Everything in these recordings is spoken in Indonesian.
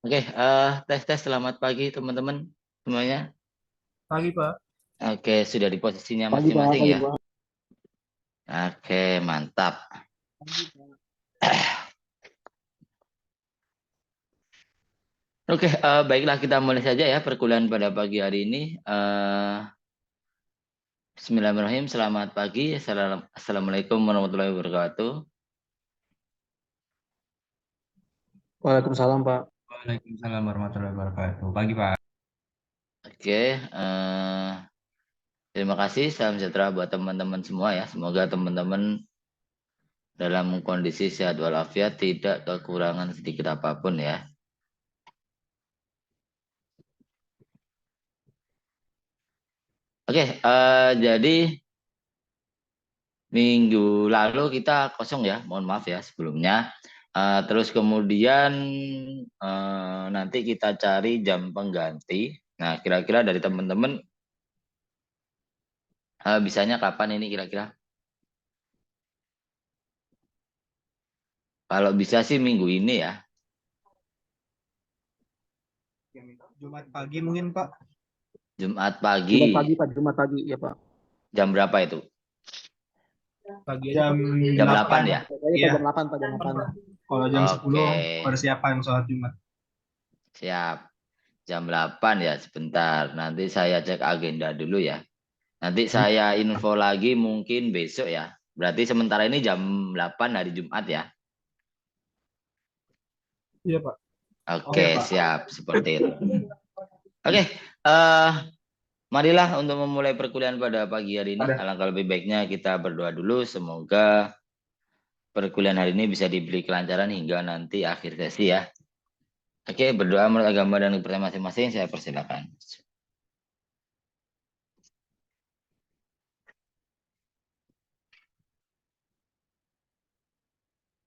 Oke, tes selamat pagi teman-teman semuanya. Pagi, Pak. Oke, sudah di posisinya Pagi Pak, masing-masing pagi ya. Pak. Oke, mantap. Pagi Pak. Oke, baiklah kita mulai saja ya perkuliahan pada pagi hari ini. Bismillahirrahmanirrahim. Selamat pagi. Assalamualaikum warahmatullahi wabarakatuh. Waalaikumsalam Pak. Waalaikumsalam warahmatullahi wabarakatuh. Pagi, Pak. Oke, terima kasih. Salam sejahtera buat teman-teman semua ya. Semoga teman-teman dalam kondisi sehat walafiat, tidak kekurangan sedikit apapun ya. Oke, jadi minggu lalu kita kosong ya, mohon maaf ya sebelumnya. Terus kemudian nanti kita cari jam pengganti. Nah, kira-kira dari teman-teman bisanya kapan ini kira-kira? Kalau bisa sih minggu ini ya, Jumat pagi mungkin, Pak. Jumat pagi. Jumat pagi Pak, Jumat pagi ya Pak. Jam berapa itu? Pagi aja, Jam Pak. Jam 8 8. ya? Kayaknya Pak Iya. jam 8 Pak, jam 8. Kalau jam Oke, 10 persiapan sholat Jumat. siap. Jam 8 ya, sebentar. Nanti saya cek agenda dulu ya. Nanti saya info lagi mungkin besok ya. Berarti sementara ini jam 8 hari Jumat ya. Iya, Pak. Oke, Oke, Pak. siap. Seperti itu. Oke, eh marilah untuk memulai perkuliahan pada pagi hari ini. Ada. Alangkah lebih baiknya kita berdoa dulu. Semoga perkuliahan hari ini bisa diberi kelancaran hingga nanti akhir sesi ya. Oke, berdoa menurut agama dan kepercayaan masing-masing. Saya persilakan.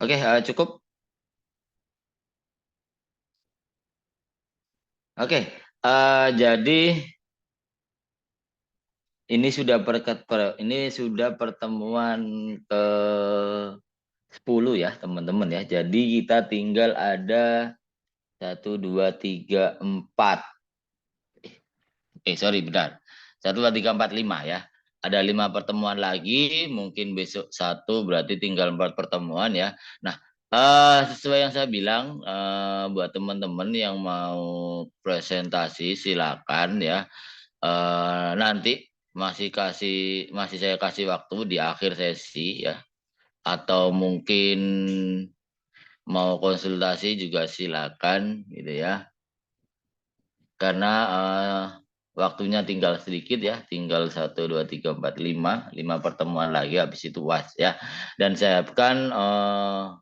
Oke, cukup. Oke, jadi ini sudah pertemuan ke 10 ya teman-teman ya. Jadi kita tinggal ada 1, 2, 3, 4. Sorry benar. 1, 2, 3, 4, 5 ya. Ada 5 pertemuan lagi, mungkin besok 1 berarti tinggal 4 pertemuan ya. Nah, sesuai yang saya bilang, buat teman-teman yang mau presentasi silakan ya. Nanti masih saya kasih waktu di akhir sesi ya, atau mungkin mau konsultasi juga silakan gitu ya, karena waktunya tinggal sedikit ya, tinggal 1, 2, 3, 4, 5 pertemuan lagi, habis itu UAS ya. Dan saya harapkan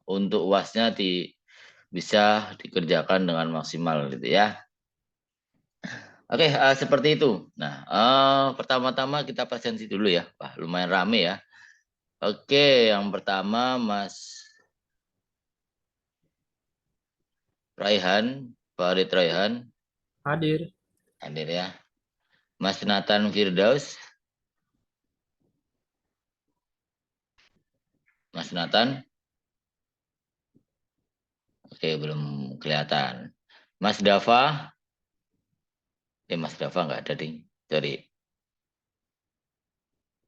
untuk UASnya bisa dikerjakan dengan maksimal gitu ya. Oke, seperti itu. Nah, pertama-tama kita presensi dulu ya. Wah, lumayan rame ya. Oke, yang pertama Mas Raihan, Farid Raihan, Hadir. hadir ya. Mas Nathan Firdaus, Mas Nathan, oke belum kelihatan. Mas Dava, Mas Dava nggak ada ding, sorry.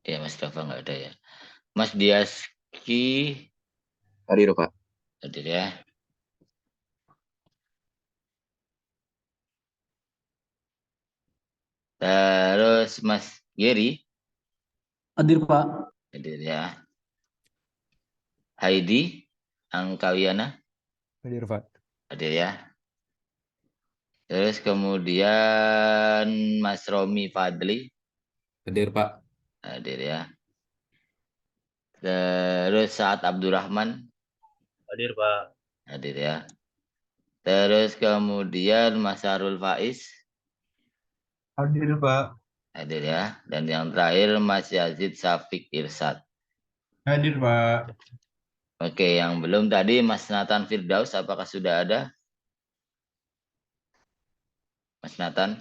Mas Dava nggak ada ya. Mas Diaski, Hadir Pak. hadir ya. Terus Mas Geri, Hadir Pak. hadir ya. Heidi Angkawiana, Hadir Pak. hadir ya. Terus kemudian Mas Romi Fadli, Hadir Pak. hadir ya. Terus Saat Abdurrahman, Hadir, Pak. hadir ya. Terus kemudian Mas Sarul Faiz, Hadir, Pak. hadir ya. Dan yang terakhir Mas Yazid Syafiq Irsad. Hadir, Pak. Oke, yang belum tadi Mas Nathan Firdaus, apakah sudah ada? Mas Nathan?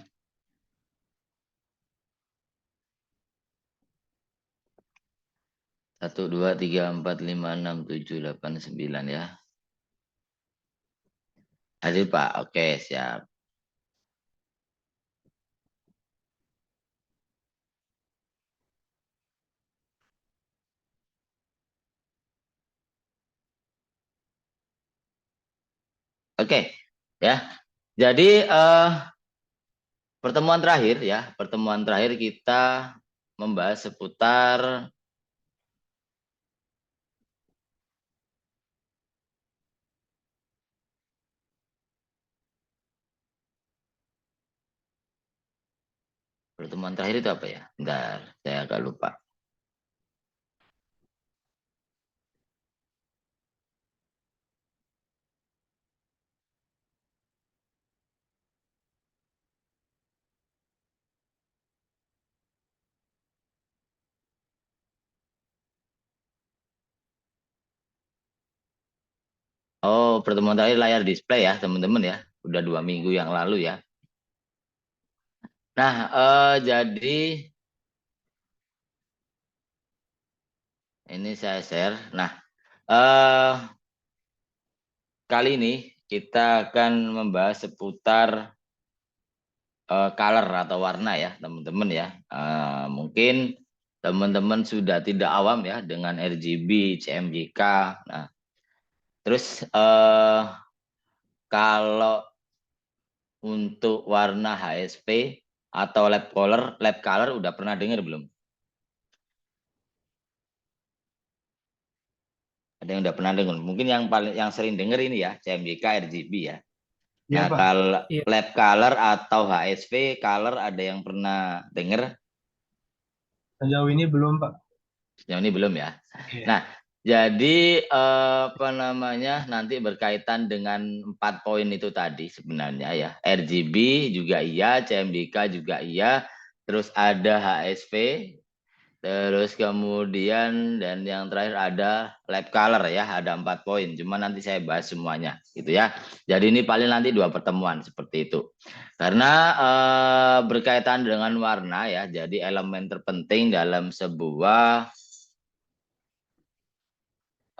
Satu, dua, tiga, empat, lima, enam, tujuh, delapan, sembilan ya. Hadir Pak. Oke, siap. Oke, ya. Jadi pertemuan terakhir kita membahas seputar pertemuan terakhir itu apa ya? Bentar, saya agak lupa. Oh, pertemuan terakhir layar display ya, teman-teman ya. Udah 2 minggu yang lalu ya. Nah, jadi ini saya share. Nah, kali ini kita akan membahas seputar color atau warna ya, teman-teman ya. Mungkin teman-teman sudah tidak awam ya dengan RGB, CMYK. Nah, terus kalau untuk warna HSP atau lab color udah pernah dengar belum? Ada yang udah pernah dengar? Mungkin yang sering dengar ini ya, CMYK, RGB ya. Iya, Nah, Pak. kalau Iya. lab color atau HSP color ada yang pernah dengar? Sejauh ini belum, Pak. Sejauh ini belum ya. Iya. Nah, jadi apa namanya nanti berkaitan dengan 4 poin itu tadi sebenarnya ya. RGB juga iya, CMYK juga iya, terus ada HSP, terus kemudian dan yang terakhir ada lab color ya, ada 4 poin. Cuma nanti saya bahas semuanya gitu ya. Jadi ini paling nanti 2 pertemuan seperti itu. Karena berkaitan dengan warna ya, jadi elemen terpenting dalam sebuah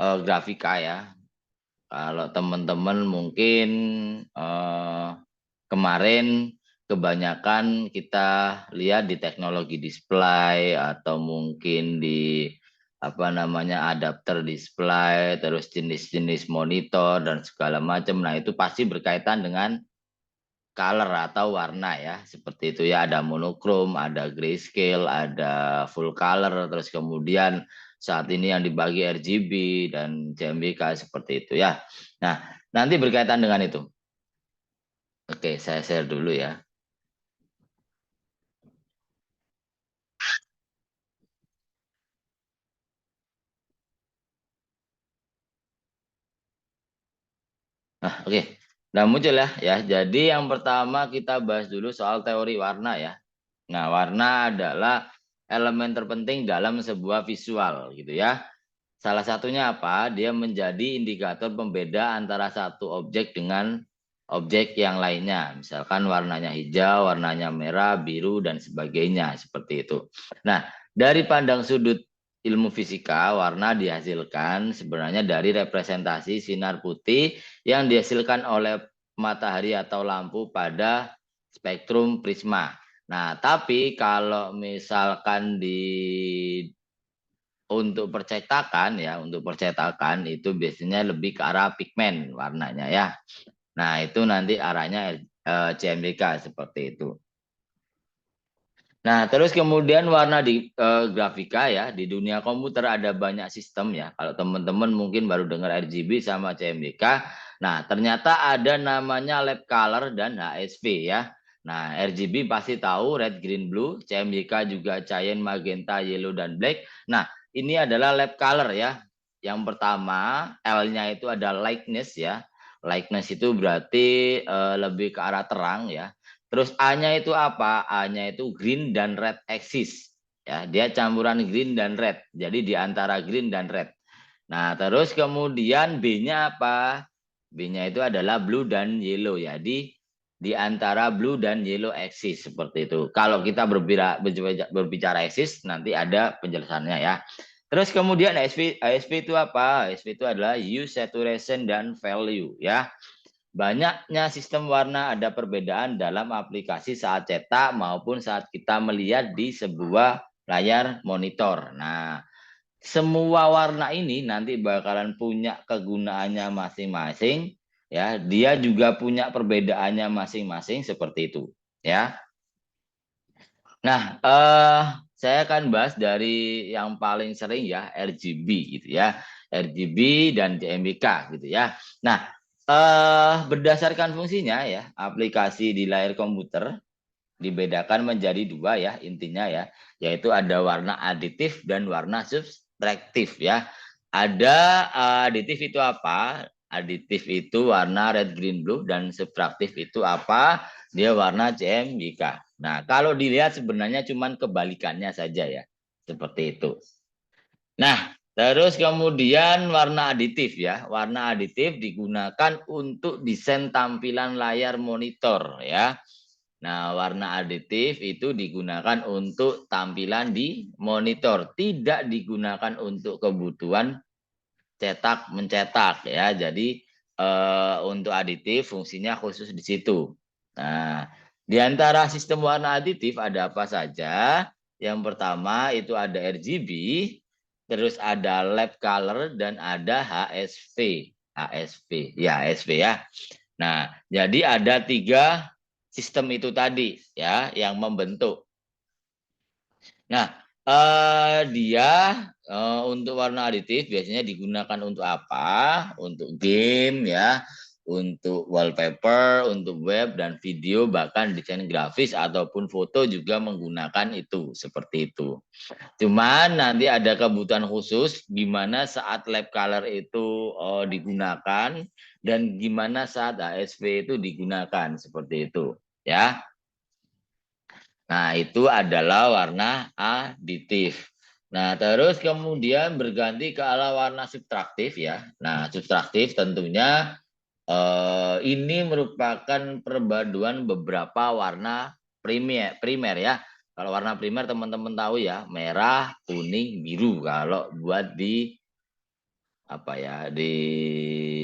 grafika ya. Kalau teman-teman mungkin kemarin kebanyakan kita lihat di teknologi display atau mungkin di apa namanya adapter display, terus jenis-jenis monitor dan segala macam. Nah, itu pasti berkaitan dengan color atau warna ya. Seperti itu ya, ada monokrom, ada grayscale, ada full color, terus kemudian saat ini yang dibagi RGB dan CMYK seperti itu ya. Nah, nanti berkaitan dengan itu. Oke, saya share dulu ya. Nah, oke. Nah, muncul ya. Jadi yang pertama kita bahas dulu soal teori warna ya. Nah, warna adalah elemen terpenting dalam sebuah visual gitu ya. Salah satunya apa? Dia menjadi indikator pembeda antara satu objek dengan objek yang lainnya. Misalkan warnanya hijau, warnanya merah, biru, dan sebagainya. Seperti itu. Nah, dari pandang sudut ilmu fisika, warna dihasilkan sebenarnya dari representasi sinar putih yang dihasilkan oleh matahari atau lampu pada spektrum prisma. Nah, tapi kalau misalkan untuk percetakan itu biasanya lebih ke arah pigmen warnanya ya. Nah, itu nanti arahnya CMYK seperti itu. Nah, terus kemudian warna di grafika ya, di dunia komputer ada banyak sistem ya. Kalau teman-teman mungkin baru dengar RGB sama CMYK. Nah, ternyata ada namanya lab color dan HSV ya. Nah, RGB pasti tahu red, green, blue, CMYK juga cyan, magenta, yellow, dan black. Nah, ini adalah lab color ya. Yang pertama, L-nya itu ada lightness ya. Lightness itu berarti lebih ke arah terang ya. Terus A-nya itu apa? A-nya itu green dan red axis. Ya, dia campuran green dan red. Jadi di antara green dan red. Nah, terus kemudian B-nya apa? B-nya itu adalah blue dan yellow ya. Di antara blue dan yellow axis seperti itu. Kalau kita berbicara axis nanti ada penjelasannya ya. Terus kemudian ASP itu apa? ASP itu adalah hue, saturation dan value ya. banyaknya sistem warna ada perbedaan dalam aplikasi saat cetak maupun saat kita melihat di sebuah layar monitor. Nah, semua warna ini nanti bakalan punya kegunaannya masing-masing, ya. Dia juga punya perbedaannya masing-masing seperti itu, ya. Nah, saya akan bahas dari yang paling sering ya, RGB gitu ya. RGB dan JMBK gitu ya. Nah, berdasarkan fungsinya ya, aplikasi di layar komputer dibedakan menjadi dua ya intinya ya, yaitu ada warna aditif dan warna subtraktif ya. Ada aditif itu apa? Aditif itu warna red, green, blue, dan subtraktif itu apa? Dia warna CMYK. Nah, kalau dilihat sebenarnya cuman kebalikannya saja ya, seperti itu. Nah, terus kemudian warna aditif ya. Warna aditif digunakan untuk desain tampilan layar monitor ya. Nah, warna aditif itu digunakan untuk tampilan di monitor, tidak digunakan untuk kebutuhan cetak mencetak ya. Jadi untuk aditif fungsinya khusus di situ. Nah, di antara sistem warna aditif ada apa saja? Yang pertama itu ada RGB, terus ada lab color dan ada HSV. HSV, ya HSV ya. Nah, jadi ada 3 sistem itu tadi ya yang membentuk. Nah, dia untuk warna aditif biasanya digunakan untuk apa? Untuk game ya, untuk wallpaper, untuk web dan video, bahkan desain grafis ataupun foto juga menggunakan itu, seperti itu. Cuman nanti ada kebutuhan khusus gimana saat lab color itu digunakan dan gimana saat ASV itu digunakan, seperti itu ya. Nah, itu adalah warna aditif. Nah, terus kemudian berganti ke arah warna subtraktif ya. Nah, subtraktif tentunya ini merupakan perpaduan beberapa warna primer ya. Kalau warna primer teman-teman tahu ya, merah, kuning, biru. Kalau buat di apa ya, di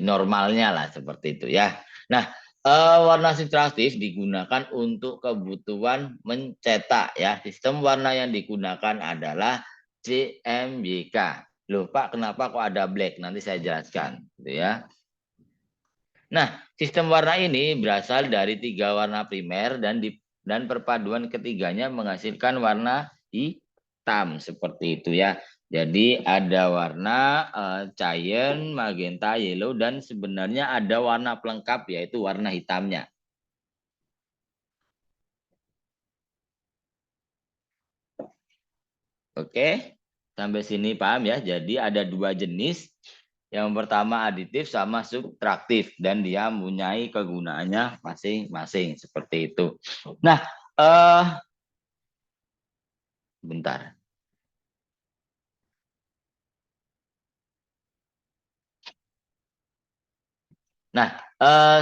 normalnya lah seperti itu ya. Nah, warna subtraktif digunakan untuk kebutuhan mencetak ya. Sistem warna yang digunakan adalah CMYK. Loh Pak, kenapa kok ada black? Nanti saya jelaskan gitu ya. Nah, sistem warna ini berasal dari 3 warna primer dan perpaduan ketiganya menghasilkan warna hitam seperti itu ya. Jadi ada warna cyan, magenta, yellow, dan sebenarnya ada warna pelengkap yaitu warna hitamnya. Oke, sampai sini paham ya. Jadi ada 2 jenis. Yang pertama aditif sama subtraktif dan dia mempunyai kegunaannya masing-masing seperti itu. Nah, bentar. Nah,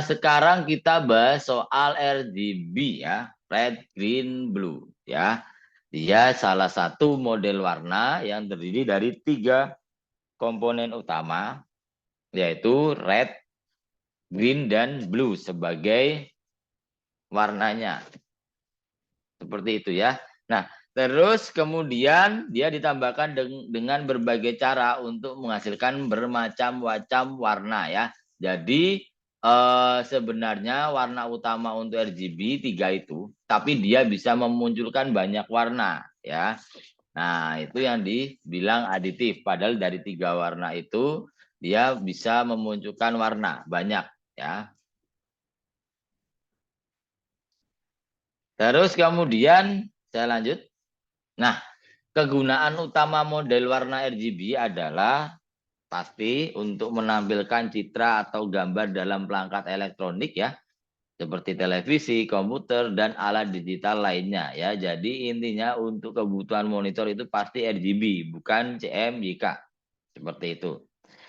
sekarang kita bahas soal RGB ya, red, green, blue ya. Dia salah satu model warna yang terdiri dari 3 komponen utama, yaitu red, green, dan blue sebagai warnanya. Seperti itu ya. Nah, terus kemudian dia ditambahkan dengan berbagai cara untuk menghasilkan bermacam-macam warna ya. Jadi sebenarnya warna utama untuk RGB 3 itu, tapi dia bisa memunculkan banyak warna ya. Nah, itu yang dibilang aditif. Padahal dari 3 warna itu dia bisa memunculkan warna banyak ya. Terus kemudian saya lanjut. Nah, kegunaan utama model warna RGB adalah pasti untuk menampilkan citra atau gambar dalam perangkat elektronik ya, seperti televisi, komputer, dan alat digital lainnya ya. Jadi intinya untuk kebutuhan monitor itu pasti RGB, bukan CMYK. Seperti itu.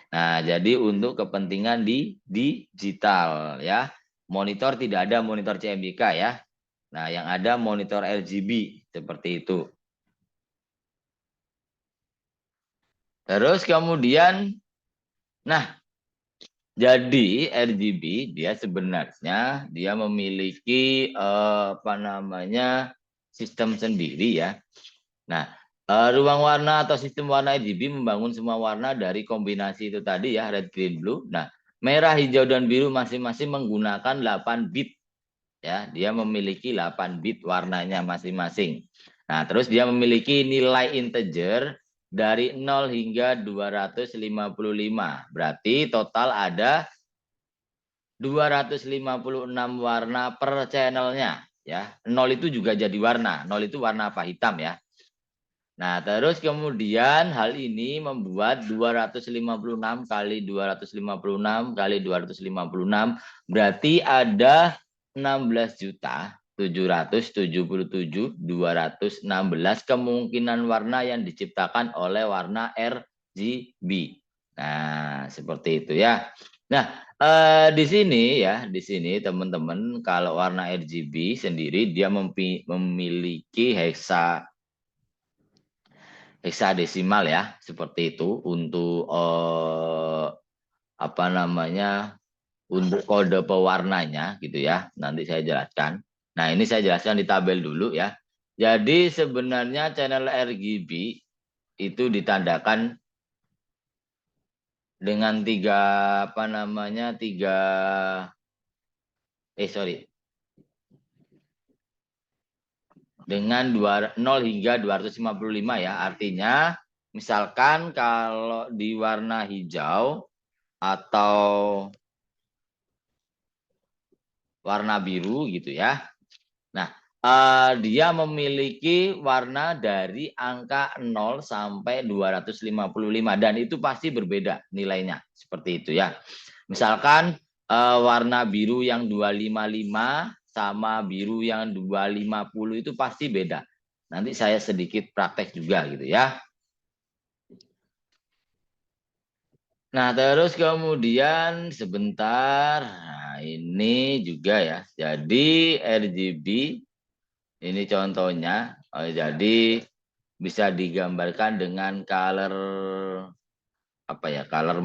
Nah, jadi untuk kepentingan di digital ya. Monitor tidak ada monitor CMYK ya. Nah, yang ada monitor RGB seperti itu. Terus kemudian, nah Jadi RGB dia sebenarnya dia memiliki sistem sendiri ya. Nah, ruang warna atau sistem warna RGB membangun semua warna dari kombinasi itu tadi ya, red, green, blue. Nah, merah, hijau, dan biru masing-masing menggunakan 8 bit ya. Dia memiliki 8 bit warnanya masing-masing. Nah, terus dia memiliki nilai integer dari 0 hingga 255. Berarti total ada 256 warna per channelnya ya. 0 itu juga jadi warna. 0 itu warna apa? Hitam ya. Nah, terus kemudian hal ini membuat 256 kali 256 kali 256 berarti ada 16.777.216 kemungkinan warna yang diciptakan oleh warna RGB. Nah, seperti itu ya. Nah, di sini ya, di sini teman-teman kalau warna RGB sendiri dia memiliki heksadesimal ya, seperti itu untuk untuk kode pewarnanya gitu ya. Nanti saya jelaskan. Nah, ini saya jelaskan di tabel dulu ya. Jadi sebenarnya channel RGB itu ditandakan dengan dengan 0 hingga 255 ya. Artinya misalkan kalau di warna hijau atau warna biru gitu ya. Nah, dia memiliki warna dari angka 0 sampai 255 dan itu pasti berbeda nilainya seperti itu ya. Misalkan warna biru yang 255 sama biru yang 250 itu pasti beda. Nanti saya sedikit praktek juga gitu ya. Nah, terus kemudian sebentar. Nah, ini juga ya. Jadi RGB ini contohnya. Jadi bisa digambarkan dengan color color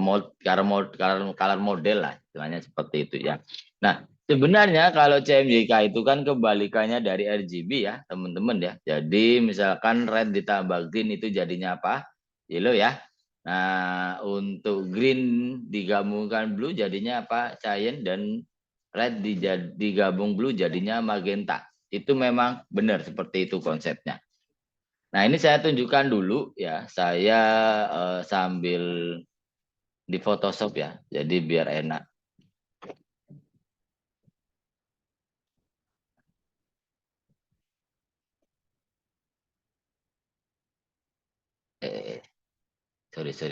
model lah istilahnya seperti itu ya. Nah, sebenarnya kalau CMYK itu kan kebalikannya dari RGB ya, teman-teman ya. Jadi misalkan red ditambah green itu jadinya apa? Yellow ya. Nah, untuk green digabungkan blue jadinya apa? Cyan, dan red digabung blue jadinya magenta. Itu memang benar seperti itu konsepnya. Nah, ini saya tunjukkan dulu ya. Saya sambil di Photoshop ya. Jadi biar enak. Sorry.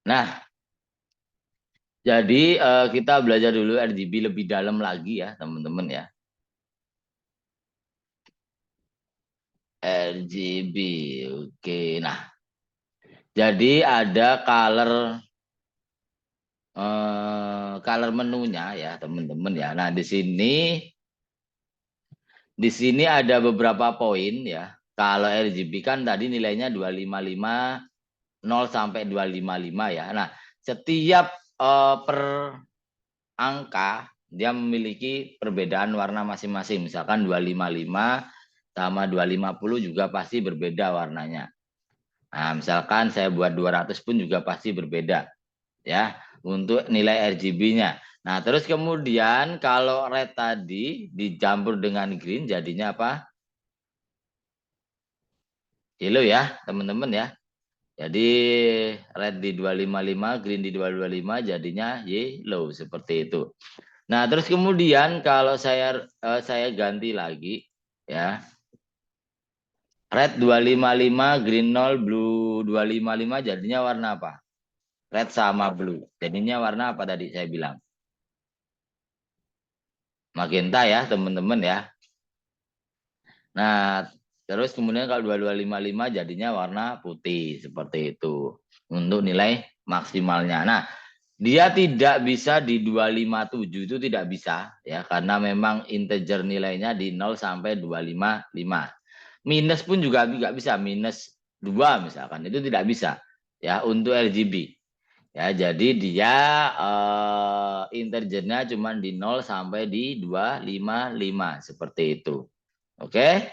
Nah, jadi kita belajar dulu RGB lebih dalam lagi ya, teman-teman ya. RGB, oke. Nah, jadi ada color menunya ya, teman-teman ya. Nah, di sini ada beberapa poin ya. Kalau RGB kan tadi nilainya 255 0 sampai 255 ya. Nah, setiap per angka dia memiliki perbedaan warna masing-masing. Misalkan 255 sama 250 juga pasti berbeda warnanya. Nah, misalkan saya buat 200 pun juga pasti berbeda ya untuk nilai RGB-nya. Nah, terus kemudian kalau red tadi dicampur dengan green jadinya apa? Yellow ya, teman-teman ya. Jadi red di 255, green di 225 jadinya yellow seperti itu. Nah, terus kemudian kalau saya ganti lagi ya. Red 255, green 0, blue 255 jadinya warna apa? red sama blue. Jadinya warna apa tadi saya bilang? Magenta ya, teman-teman ya. Nah, terus kemudian kalau 2255 jadinya warna putih seperti itu untuk nilai maksimalnya. Nah, dia tidak bisa di 257 itu tidak bisa ya karena memang integer nilainya di 0 sampai 255. Minus pun juga tidak bisa, minus 2 misalkan itu tidak bisa ya untuk RGB. Ya, jadi dia integernya cuma di 0 sampai di 255 seperti itu. Oke?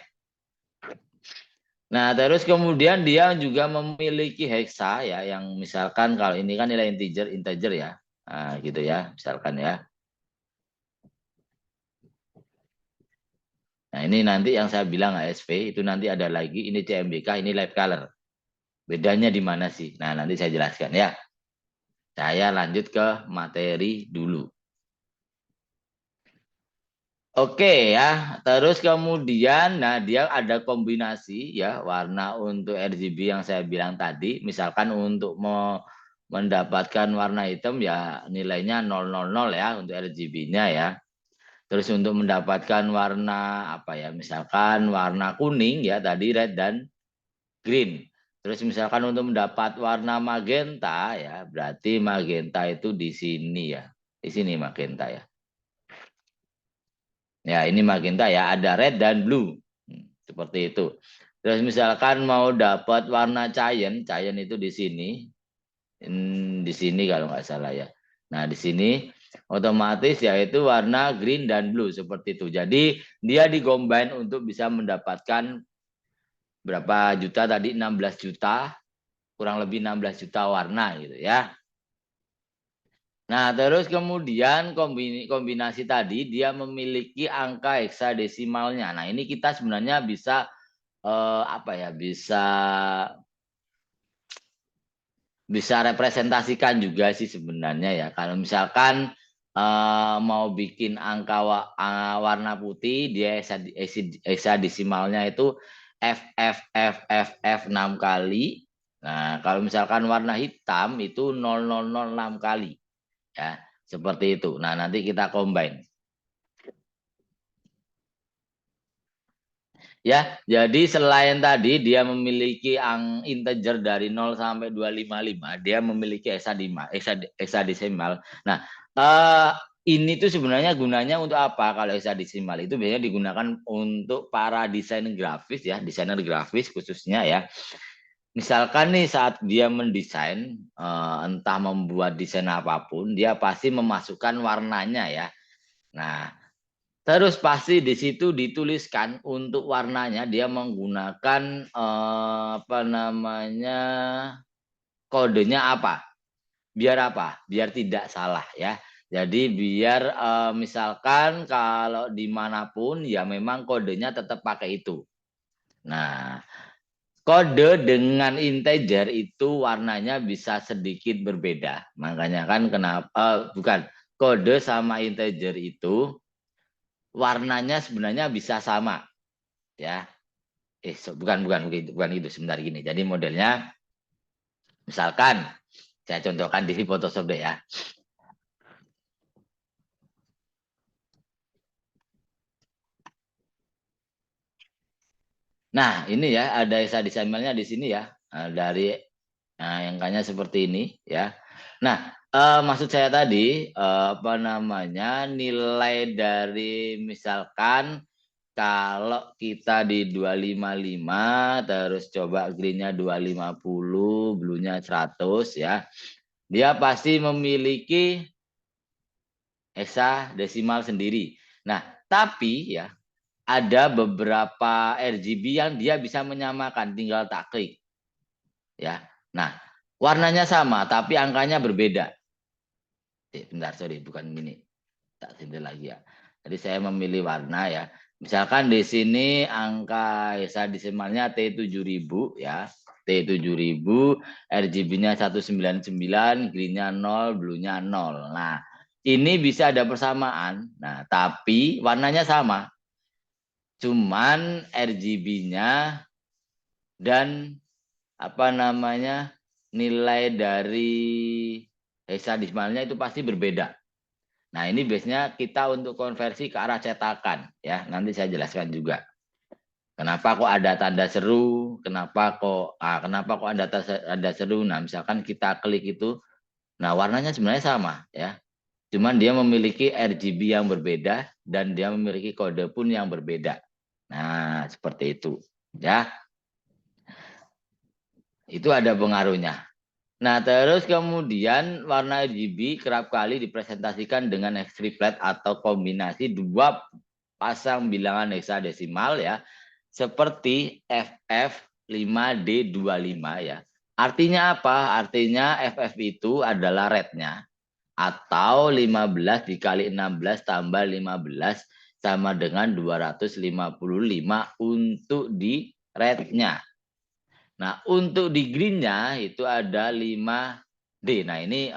Nah, terus kemudian dia juga memiliki hexa ya yang misalkan kalau ini kan nilai integer ya. Nah, gitu ya, misalkan ya. Nah, ini nanti yang saya bilang ASV itu nanti ada lagi ini CMYK, ini light color. Bedanya di mana sih? Nah, nanti saya jelaskan ya. Saya lanjut ke materi dulu. Oke ya, terus kemudian nah dia ada kombinasi ya warna untuk RGB yang saya bilang tadi. Misalkan untuk mendapatkan warna hitam ya nilainya 000 ya untuk RGB-nya ya. Terus untuk mendapatkan warna apa ya, misalkan warna kuning ya tadi red dan green. Terus misalkan untuk mendapat warna magenta ya, berarti magenta itu di sini ya. Di sini magenta ya. Ya, ini magenta ya, ada red dan blue. Seperti itu. Terus misalkan mau dapat warna cyan itu di sini. Di sini kalau nggak salah ya. Nah, di sini otomatis yaitu warna green dan blue seperti itu. Jadi dia dicombine untuk bisa mendapatkan berapa juta tadi 16 juta, kurang lebih 16 juta warna gitu ya. Nah, terus kemudian kombinasi tadi dia memiliki angka heksadesimalnya. Nah, ini kita sebenarnya bisa apa ya? Bisa representasikan juga sih sebenarnya ya. Kalau misalkan mau bikin angka warna putih, dia heksadesimalnya itu FFFFF 6 kali. Nah, kalau misalkan warna hitam itu 0006 kali. Ya, seperti itu. Nah, nanti kita combine. Ya, jadi selain tadi dia memiliki integer dari 0 sampai 255, dia memiliki hexadesimal. Nah, ini tuh sebenarnya gunanya untuk apa? Kalau hexadesimal itu biasanya digunakan untuk para desain grafis ya, desainer grafis khususnya ya. Misalkan nih saat dia mendesain, entah membuat desain apapun, dia pasti memasukkan warnanya ya. Nah, terus pasti di situ dituliskan untuk warnanya dia menggunakan apa namanya kodenya apa? Biar apa? Biar tidak salah ya. Jadi biar misalkan kalau dimanapun ya memang kodenya tetap pakai itu. Nah, kode dengan integer itu warnanya bisa sedikit berbeda. Makanya kan kenapa bukan kode sama integer itu warnanya sebenarnya bisa sama ya. Bukan itu sebentar gini. Jadi modelnya misalkan saya contohkan di Photoshop deh ya. Nah, ini ya ada hexadesimalnya di sini ya. Dari angkanya seperti ini ya. Nah, maksud saya tadi apa namanya nilai dari misalkan kalau kita di 255 terus coba greennya 250, bluenya 100 ya. Dia pasti memiliki hexadesimal sendiri. Nah, tapi ya ada beberapa RGB yang dia bisa menyamakan, tinggal tak klik. Ya. Nah, warnanya sama tapi angkanya berbeda. Bentar, sorry, bukan ini. Tak sini lagi ya. Jadi saya memilih warna ya. Misalkan di sini angka hexadesimalnya T7000 ya. T7000, RGB-nya 199, green-nya 0, blue-nya 0. Nah, ini bisa ada persamaan. Nah, tapi warnanya sama. Cuman RGB-nya dan apa namanya nilai dari hexadesimalnya itu pasti berbeda. Nah, ini biasanya kita untuk konversi ke arah cetakan ya. Nanti saya jelaskan juga. Kenapa kok ada tanda seru? Kenapa kok ada seru? Nah, misalkan kita klik itu, nah warnanya sebenarnya sama ya. Cuman dia memiliki RGB yang berbeda dan dia memiliki kode pun yang berbeda. Nah, seperti itu ya. Itu ada pengaruhnya. Nah, terus kemudian warna RGB kerap kali dipresentasikan dengan triplet atau kombinasi dua pasang bilangan heksadesimal ya, seperti FF5D25 ya. Artinya apa? Artinya FF itu adalah rednya, atau 15 dikali 16 tambah 15 sama dengan 255 untuk di rednya. Nah, untuk di green-nya itu ada 5D. Nah, ini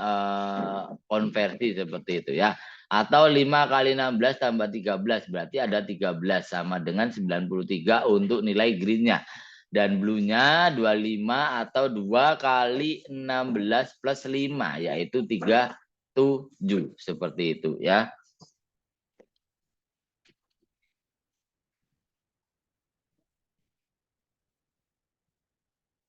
konversi seperti itu ya. Atau 5 kali 16 tambah 13. Berarti ada 13 sama dengan 93 untuk nilai green-nya. Dan blue-nya 25 atau 2 kali 16 plus 5. Yaitu 37. Seperti itu ya.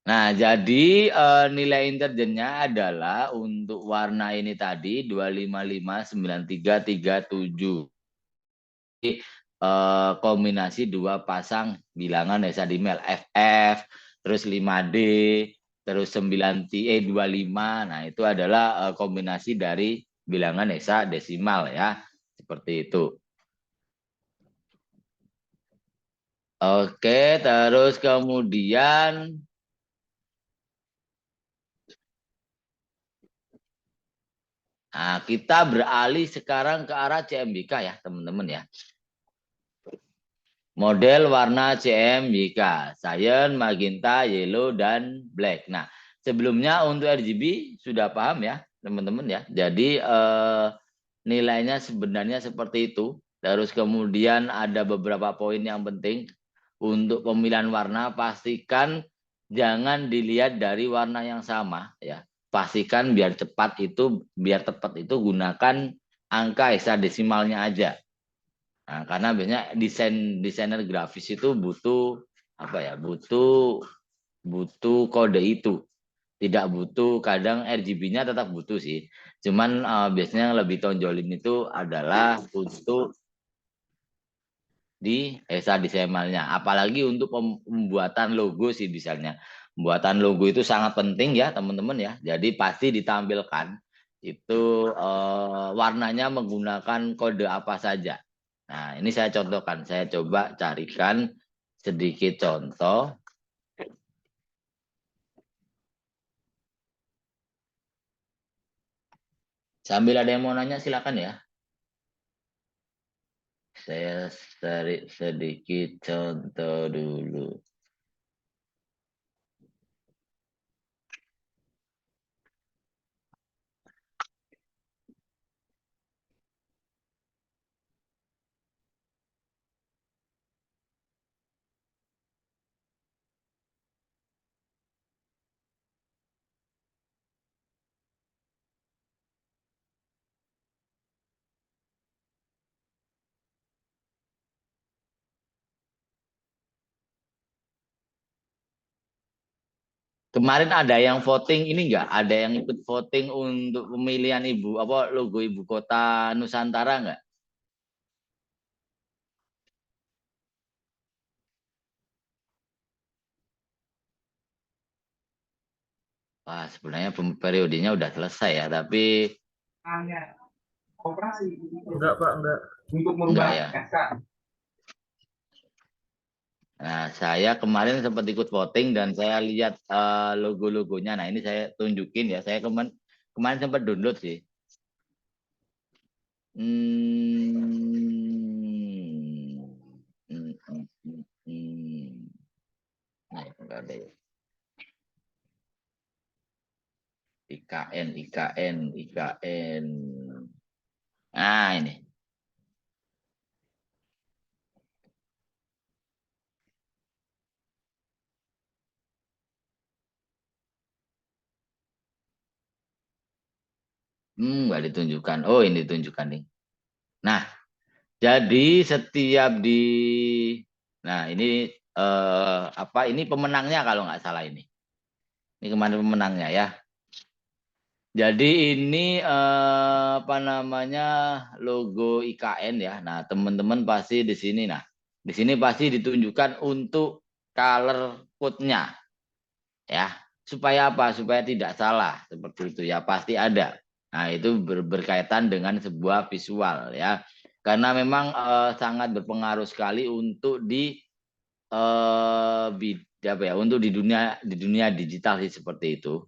Nah, jadi nilai interjennya adalah untuk warna ini tadi 2559337. Kombinasi dua pasang bilangan hexadesimal FF, terus 5D, terus 25. Nah, itu adalah kombinasi dari bilangan hexadesimal ya. Seperti itu. Oke, terus kemudian nah, kita beralih sekarang ke arah CMYK ya, teman-teman ya. Model warna CMYK, cyan, magenta, yellow, dan black. Nah, sebelumnya untuk RGB sudah paham ya, teman-teman ya. Jadi nilainya sebenarnya seperti itu. Terus kemudian ada beberapa poin yang penting untuk pemilihan warna. Pastikan jangan dilihat dari warna yang sama ya. Pastikan biar tepat itu gunakan angka hexadesimalnya aja. Nah, karena biasanya desainer grafis itu butuh apa ya? Butuh kode itu. Tidak butuh, kadang RGB-nya tetap butuh sih. Cuman biasanya yang lebih tonjolin itu adalah untuk di hexadesimalnya. Apalagi untuk pembuatan logo sih misalnya. Pembuatan logo itu sangat penting ya teman-teman ya. Jadi pasti ditampilkan itu warnanya menggunakan kode apa saja. Nah, ini saya contohkan. Saya coba carikan sedikit contoh. Sambil ada yang mau nanya silakan ya. Saya cari sedikit contoh dulu. Kemarin ada yang voting ini enggak? Ada yang ikut voting untuk pemilihan logo ibu kota Nusantara enggak? Wah, sebenarnya periodenya udah selesai ya, tapi Enggak, Pak, enggak. Untuk enggak merubah ya. SK. Nah, saya kemarin sempat ikut voting dan saya lihat logo-logonya. Nah, ini saya tunjukin ya. Saya kemarin sempat download sih. Nah, enggak ada ya. IKN. Nah, ini. Nggak ditunjukkan. Oh, ini ditunjukkan nih. Nah, jadi setiap nah ini ini pemenangnya kalau nggak salah ini. Ini kemarin pemenangnya ya. Jadi ini logo IKN ya. Nah, teman-teman pasti di sini. Nah, di sini pasti ditunjukkan untuk color code-nya ya. Supaya apa? Supaya tidak salah seperti itu ya. Pasti ada. Nah, itu berkaitan dengan sebuah visual ya. Karena memang sangat berpengaruh sekali untuk untuk di dunia digital sih seperti itu.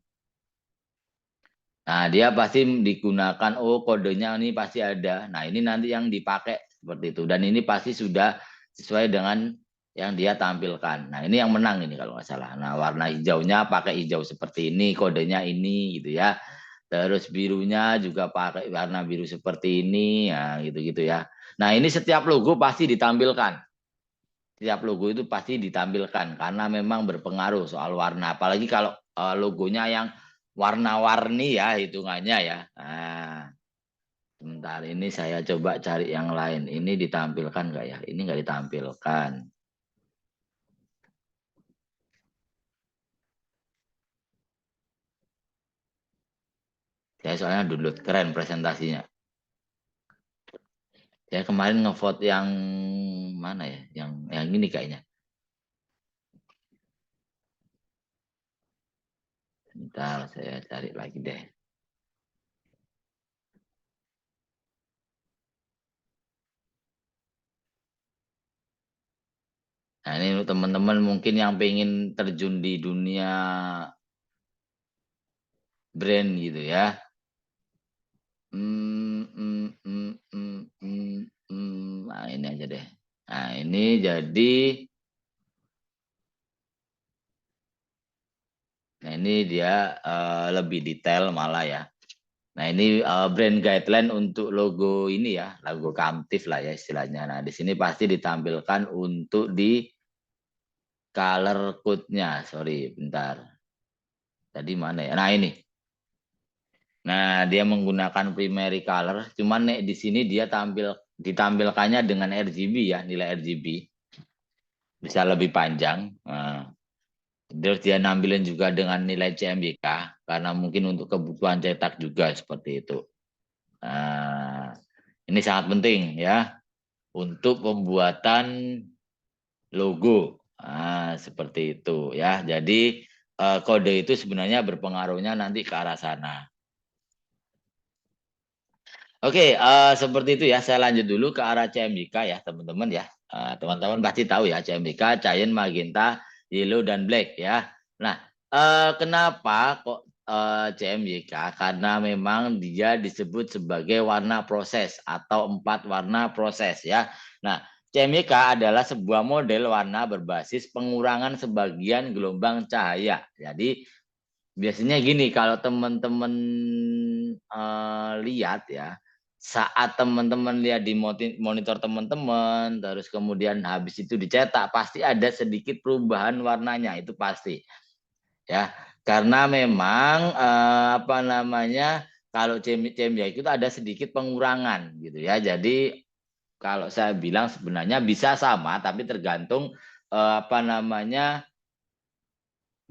Nah, dia pasti digunakan, oh kodenya ini pasti ada. Nah, ini nanti yang dipakai seperti itu. Dan ini pasti sudah sesuai dengan yang dia tampilkan. Nah, ini yang menang ini kalau nggak salah. Nah, warna hijaunya pakai hijau seperti ini, kodenya ini gitu ya. Terus birunya juga pakai warna biru seperti ini, ya gitu-gitu ya. Nah, ini setiap logo pasti ditampilkan. Setiap logo itu pasti ditampilkan karena memang berpengaruh soal warna. Apalagi kalau logonya yang warna-warni ya hitungannya ya. Nah, sebentar ini saya coba cari yang lain. Ini ditampilkan nggak ya? Ini nggak ditampilkan. Saya soalnya download keren presentasinya. Saya kemarin ngevote yang mana ya? Yang ini kayaknya. Sebentar saya cari lagi deh. Nah, ini untuk teman-teman mungkin yang pengen terjun di dunia brand gitu ya. Nah, ini aja deh. Nah, ini jadi, nah ini dia lebih detail malah ya. Nah, ini brand guideline untuk logo ini ya, logo Kamtif lah ya istilahnya. Nah, di sini pasti ditampilkan untuk di color code-nya. Sorry, bentar. Tadi mana ya? Nah, ini. Nah, dia menggunakan primary color, cuman nih di sini dia ditampilkannya dengan RGB ya, nilai RGB. Bisa lebih panjang. Nah, terus dia nampilin juga dengan nilai CMYK karena mungkin untuk kebutuhan cetak juga seperti itu. Nah, ini sangat penting ya untuk pembuatan logo. Nah, seperti itu ya. Jadi kode itu sebenarnya berpengaruhnya nanti ke arah sana. Oke, seperti itu ya. Saya lanjut dulu ke arah CMYK ya, teman-teman ya. Teman-teman pasti tahu ya CMYK, cyan, magenta, yellow, dan black ya. Nah, kenapa kok CMYK? Karena memang dia disebut sebagai warna proses atau 4 warna proses ya. Nah, CMYK adalah sebuah model warna berbasis pengurangan sebagian gelombang cahaya. Jadi biasanya gini, kalau teman-teman lihat ya, saat teman-teman lihat di monitor teman-teman, terus kemudian habis itu dicetak, pasti ada sedikit perubahan warnanya, itu pasti. Ya, karena memang kalau CMYK itu ada sedikit pengurangan gitu ya. Jadi kalau saya bilang sebenarnya bisa sama, tapi tergantung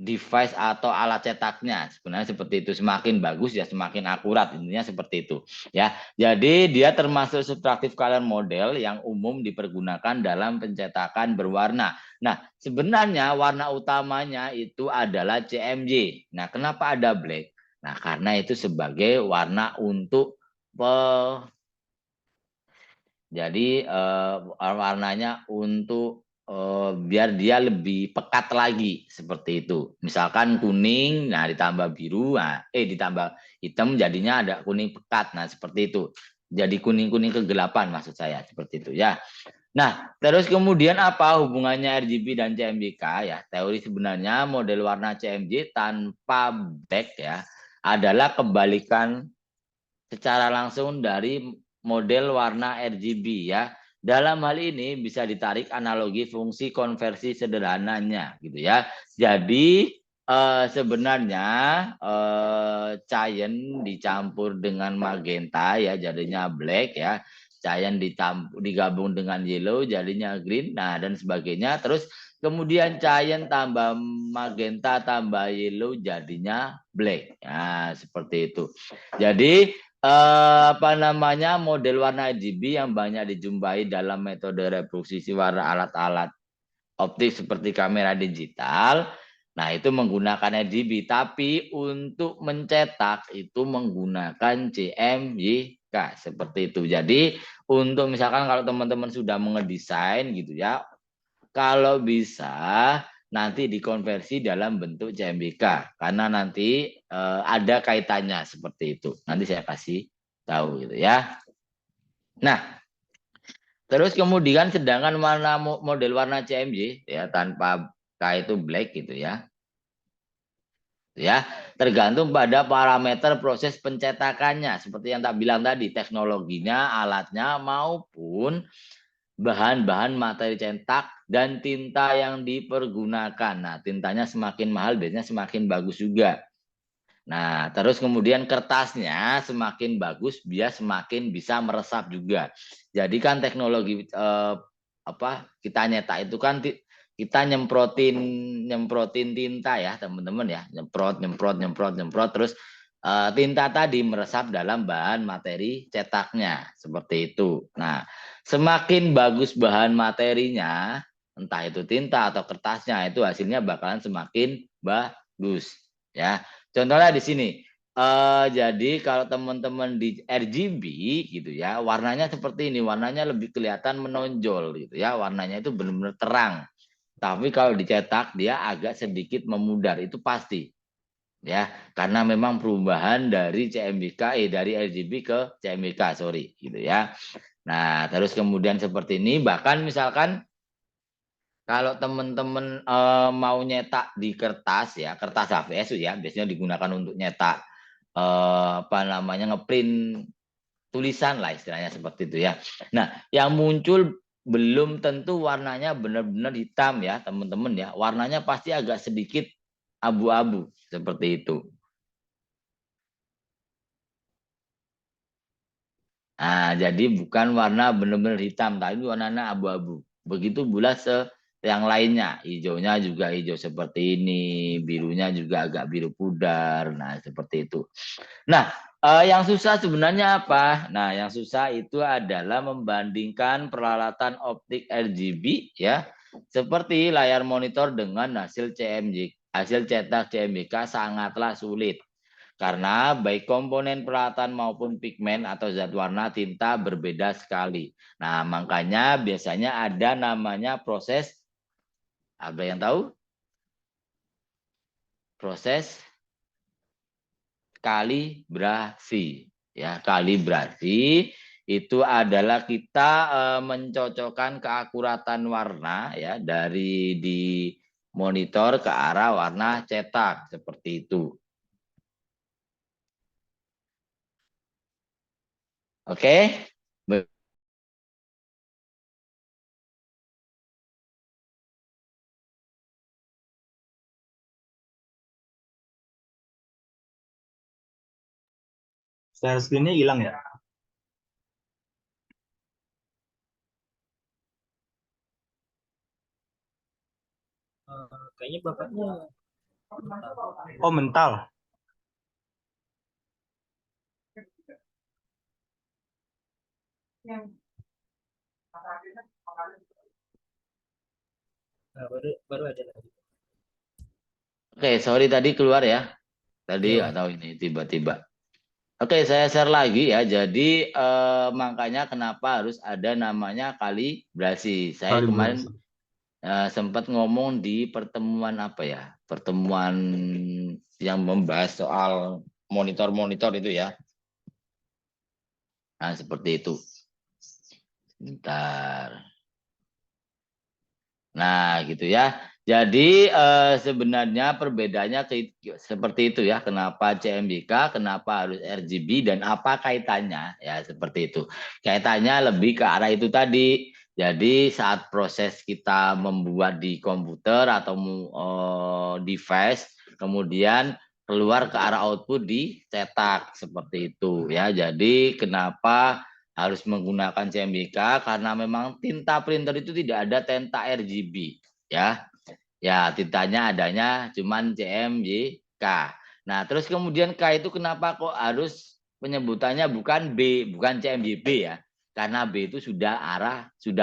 device atau alat cetaknya. Sebenarnya seperti itu, semakin bagus ya semakin akurat, intinya seperti itu ya. Jadi dia termasuk subtractive color model yang umum dipergunakan dalam pencetakan berwarna. Nah, sebenarnya warna utamanya itu adalah CMY. Nah, kenapa ada black? Nah, karena itu sebagai warna untuk jadi warnanya untuk biar dia lebih pekat lagi seperti itu. Misalkan kuning, nah ditambah biru, ditambah hitam jadinya ada kuning pekat. Nah seperti itu. Jadi kuning-kuning kegelapan maksud saya seperti itu ya. Nah terus kemudian apa hubungannya RGB dan CMYK ya? Teori sebenarnya model warna CMY tanpa back ya adalah kebalikan secara langsung dari model warna RGB ya. Dalam hal ini bisa ditarik analogi fungsi konversi sederhananya gitu ya. Jadi sebenarnya cyan dicampur dengan magenta ya jadinya black ya. Cyan digabung dengan yellow jadinya green. Nah, dan sebagainya. Terus kemudian cyan tambah magenta tambah yellow jadinya black. Nah, seperti itu. Jadi apa namanya model warna RGB yang banyak dijumpai dalam metode reproduksi warna alat-alat optik seperti kamera digital. Nah, itu menggunakan RGB, tapi untuk mencetak itu menggunakan CMYK seperti itu. Jadi, untuk misalkan kalau teman-teman sudah mengedesain gitu ya, kalau bisa nanti dikonversi dalam bentuk CMYK karena nanti ada kaitannya seperti itu. Nanti saya kasih tahu gitu ya. Nah, terus kemudian sedangkan model warna CMY ya tanpa K itu black gitu ya. Ya, tergantung pada parameter proses pencetakannya seperti yang tak bilang tadi, teknologinya, alatnya maupun bahan-bahan materi cetak dan tinta yang dipergunakan. Nah, tintanya semakin mahal biasanya semakin bagus juga. Nah, terus kemudian kertasnya semakin bagus, dia semakin bisa meresap juga. Jadi kan teknologi kita nyetak itu kan kita nyemprotin tinta ya teman-teman ya, nyemprot terus tinta tadi meresap dalam bahan materi cetaknya seperti itu. Nah, semakin bagus bahan materinya, entah itu tinta atau kertasnya, itu hasilnya bakalan semakin bagus ya. Contohnya di sini. Jadi kalau teman-teman di RGB gitu ya, warnanya seperti ini, warnanya lebih kelihatan menonjol gitu ya, warnanya itu benar-benar terang. Tapi kalau dicetak dia agak sedikit memudar, itu pasti ya, karena memang perubahan dari CMYK dari RGB ke CMYK, sorry gitu ya. Nah, terus kemudian seperti ini, bahkan misalkan kalau teman-teman mau nyetak di kertas ya, kertas HVS ya, biasanya digunakan untuk nyetak apa namanya ngeprint tulisan lah istilahnya seperti itu ya. Nah, yang muncul belum tentu warnanya benar-benar hitam ya, teman-teman ya. Warnanya pasti agak sedikit abu-abu seperti itu. Nah, jadi bukan warna benar-benar hitam, tapi warnanya abu-abu. Begitu pula yang lainnya, hijaunya juga hijau seperti ini, birunya juga agak biru pudar. Nah, seperti itu. Nah, yang susah sebenarnya apa? Nah, yang susah itu adalah membandingkan peralatan optik RGB ya, seperti layar monitor dengan hasil hasil cetak CMYK sangatlah sulit. Karena baik komponen peralatan maupun pigmen atau zat warna tinta berbeda sekali. Nah, makanya biasanya ada namanya proses, ada yang tahu? Proses kalibrasi. Ya, kalibrasi itu adalah kita mencocokkan keakuratan warna ya dari di monitor ke arah warna cetak seperti itu. Oke? Share screen-nya hilang ya? Kayaknya bapaknya. Oh, mental. Nah, baru ada lagi. Oke, sorry tadi keluar ya. Tadi Iya. nggak tahu ini tiba-tiba. Oke, saya share lagi ya. Jadi makanya kenapa harus ada namanya kalibrasi. Saya kemarin sempat ngomong di pertemuan apa ya? Pertemuan yang membahas soal monitor-monitor itu ya. Nah, seperti itu. Bentar. Nah, gitu ya. Jadi sebenarnya perbedaannya seperti itu ya. Kenapa CMYK, kenapa harus RGB, dan apa kaitannya? Ya, seperti itu. Kaitannya lebih ke arah itu tadi. Jadi saat proses kita membuat di komputer atau device, kemudian keluar ke arah output dicetak seperti itu ya. Jadi kenapa harus menggunakan CMYK? Karena memang tinta printer itu tidak ada tinta RGB ya. Ya, tintanya adanya cuman CMYK. Nah, terus kemudian K itu kenapa kok harus penyebutannya bukan B, bukan CMYB ya? Karena B itu sudah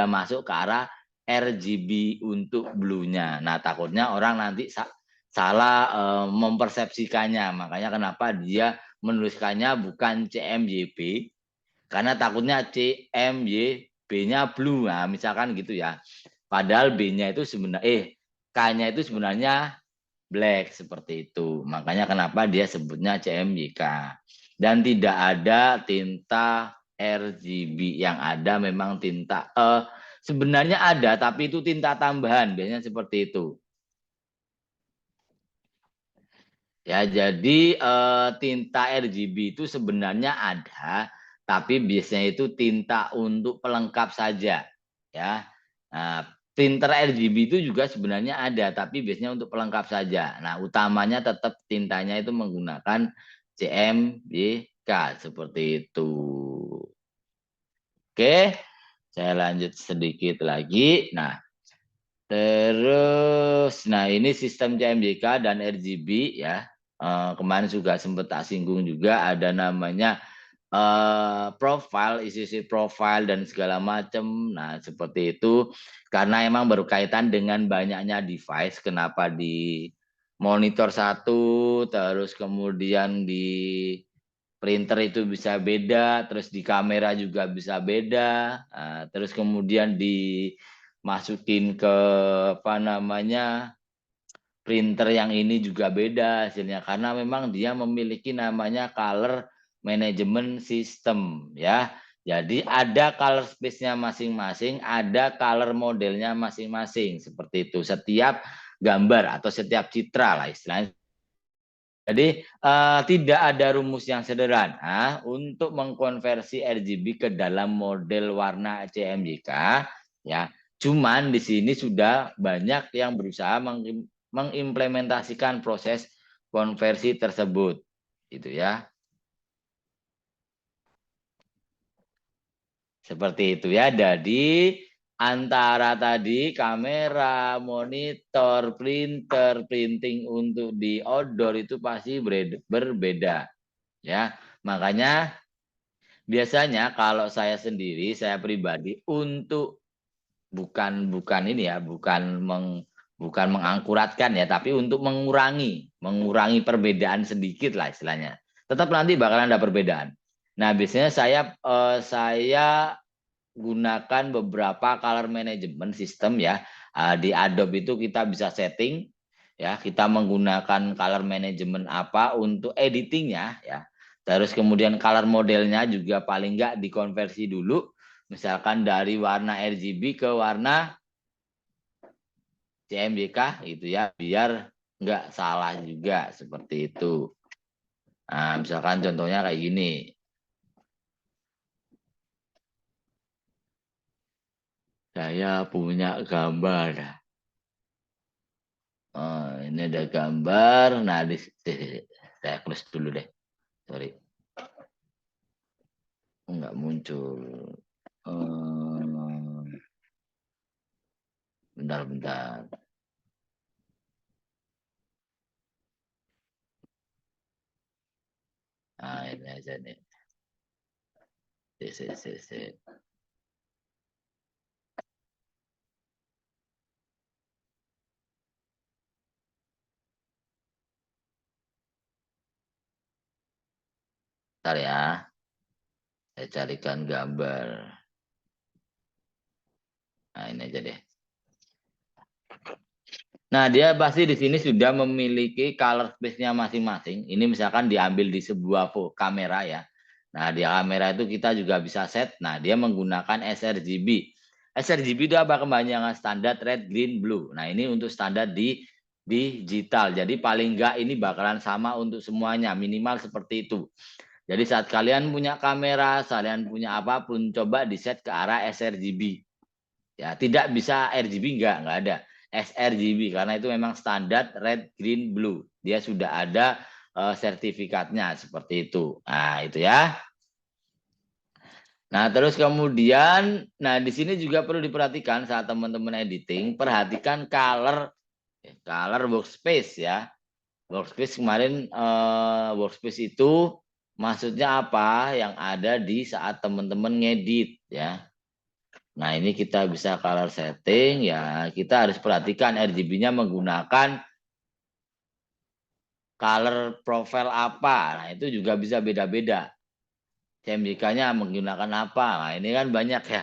masuk ke arah RGB untuk blue-nya. Nah, takutnya orang nanti salah mempersepsikannya. Makanya kenapa dia menuliskannya bukan CMYB, karena takutnya CMYB-nya blue. Nah, misalkan gitu ya. Padahal B-nya itu sebenarnya K-nya itu sebenarnya black seperti itu. Makanya kenapa dia sebutnya CMYK. Dan tidak ada tinta RGB, yang ada memang tinta sebenarnya ada, tapi itu tinta tambahan, biasanya seperti itu. Ya, jadi tinta RGB itu sebenarnya ada, tapi biasanya itu tinta untuk pelengkap saja, ya. Nah, printer RGB itu juga sebenarnya ada, tapi biasanya untuk pelengkap saja. Nah, utamanya tetap tintanya itu menggunakan CMYK seperti itu. Oke, saya lanjut sedikit lagi. Nah, terus, nah ini sistem CMYK dan RGB ya. Kemarin juga sempat tak singgung juga, ada namanya profile, isi profile dan segala macam. Nah, seperti itu karena emang berkaitan dengan banyaknya device. Kenapa di monitor satu, terus kemudian di printer itu bisa beda, terus di kamera juga bisa beda, terus kemudian dimasukin ke apa namanya printer yang ini juga beda hasilnya, karena memang dia memiliki namanya color management system ya. Jadi ada color space-nya masing-masing, ada color modelnya masing-masing seperti itu. Setiap gambar atau setiap citra lah istilahnya. Jadi tidak ada rumus yang sederhana untuk mengkonversi RGB ke dalam model warna CMYK ya. Cuman di sini sudah banyak yang berusaha mengimplementasikan proses konversi tersebut gitu ya. Seperti itu ya. Jadi antara tadi kamera, monitor, printer, printing untuk di outdoor itu pasti berbeda ya. Makanya biasanya kalau saya sendiri, saya pribadi untuk bukan ini ya, bukan mengangkuratkan ya, tapi untuk mengurangi perbedaan sedikit lah istilahnya. Tetap nanti bakalan ada perbedaan. Nah, biasanya saya gunakan beberapa color management system ya. Di Adobe itu kita bisa setting ya, kita menggunakan color management apa untuk editingnya ya. Terus kemudian color modelnya juga paling nggak dikonversi dulu, misalkan dari warna RGB ke warna CMYK gitu ya, biar nggak salah juga seperti itu. Nah, misalkan contohnya kayak gini. Saya punya gambar. Oh, ini ada gambar. Nah, saya close dulu deh. Sorry. Enggak muncul. Bentar. Nah, ini aja nih. Si. Bentar ya. Saya carikan gambar. Nah, ini aja deh. Nah, dia pasti di sini sudah memiliki color space-nya masing-masing. Ini misalkan diambil di sebuah kamera ya. Nah, di kamera itu kita juga bisa set. Nah, dia menggunakan sRGB. sRGB itu apa? Kepanjangan standar red, green, blue. Nah, ini untuk standar di digital. Jadi paling enggak ini bakalan sama untuk semuanya. Minimal seperti itu. Jadi saat kalian punya kamera, kalian punya apapun, coba di set ke arah sRGB. Ya, tidak bisa RGB enggak ada. sRGB karena itu memang standar red, green, blue. Dia sudah ada sertifikatnya seperti itu. Nah, itu ya. Nah, terus kemudian, nah di sini juga perlu diperhatikan saat teman-teman editing, perhatikan color workspace ya. Workspace kemarin workspace itu maksudnya apa yang ada di saat teman-teman ngedit ya. Nah, ini kita bisa color setting ya. Kita harus perhatikan RGB-nya menggunakan color profile apa. Nah, itu juga bisa beda-beda. CMYK-nya menggunakan apa? Nah, ini kan banyak ya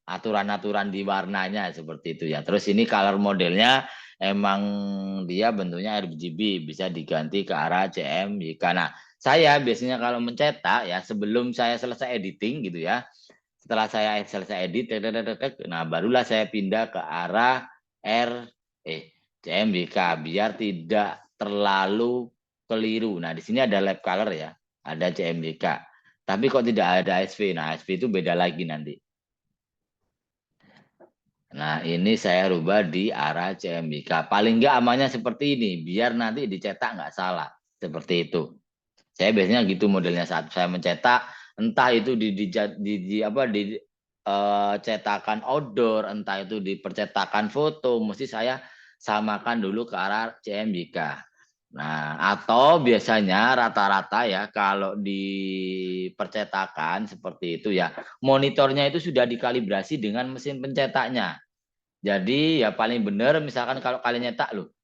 aturan-aturan di warnanya seperti itu ya. Terus ini color modelnya emang dia bentuknya RGB, bisa diganti ke arah CMYK. Nah, saya biasanya kalau mencetak ya sebelum saya selesai editing gitu ya. Setelah saya selesai edit, nah barulah saya pindah ke arah CMYK biar tidak terlalu keliru. Nah, di sini ada lab color ya, ada CMYK. Tapi kok tidak ada SV? Nah, SV itu beda lagi nanti. Nah, ini saya rubah di arah CMYK. Paling nggak amannya seperti ini, biar nanti dicetak nggak salah. Seperti itu. Saya biasanya gitu modelnya saat saya mencetak, entah itu cetakan outdoor, entah itu di percetakan foto, mesti saya samakan dulu ke arah CMYK. Nah, atau biasanya rata-rata ya kalau di percetakan seperti itu ya, monitornya itu sudah dikalibrasi dengan mesin pencetaknya. Jadi ya paling benar misalkan kalau kalian nyetak loh,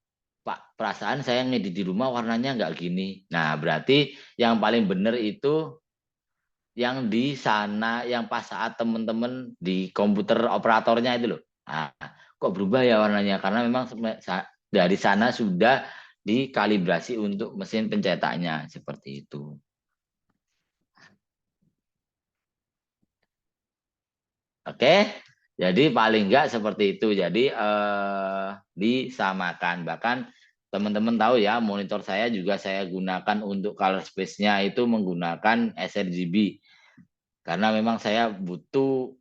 Pak, perasaan saya ngedit di rumah warnanya nggak gini. Nah, berarti yang paling benar itu yang di sana, yang pas saat teman-teman di komputer operatornya itu loh. Nah, kok berubah ya warnanya? Karena memang dari sana sudah dikalibrasi untuk mesin pencetaknya seperti itu. Oke, jadi paling enggak seperti itu. Jadi disamakan. Bahkan teman-teman tahu ya, monitor saya juga saya gunakan untuk color space-nya itu menggunakan sRGB. Karena memang saya butuh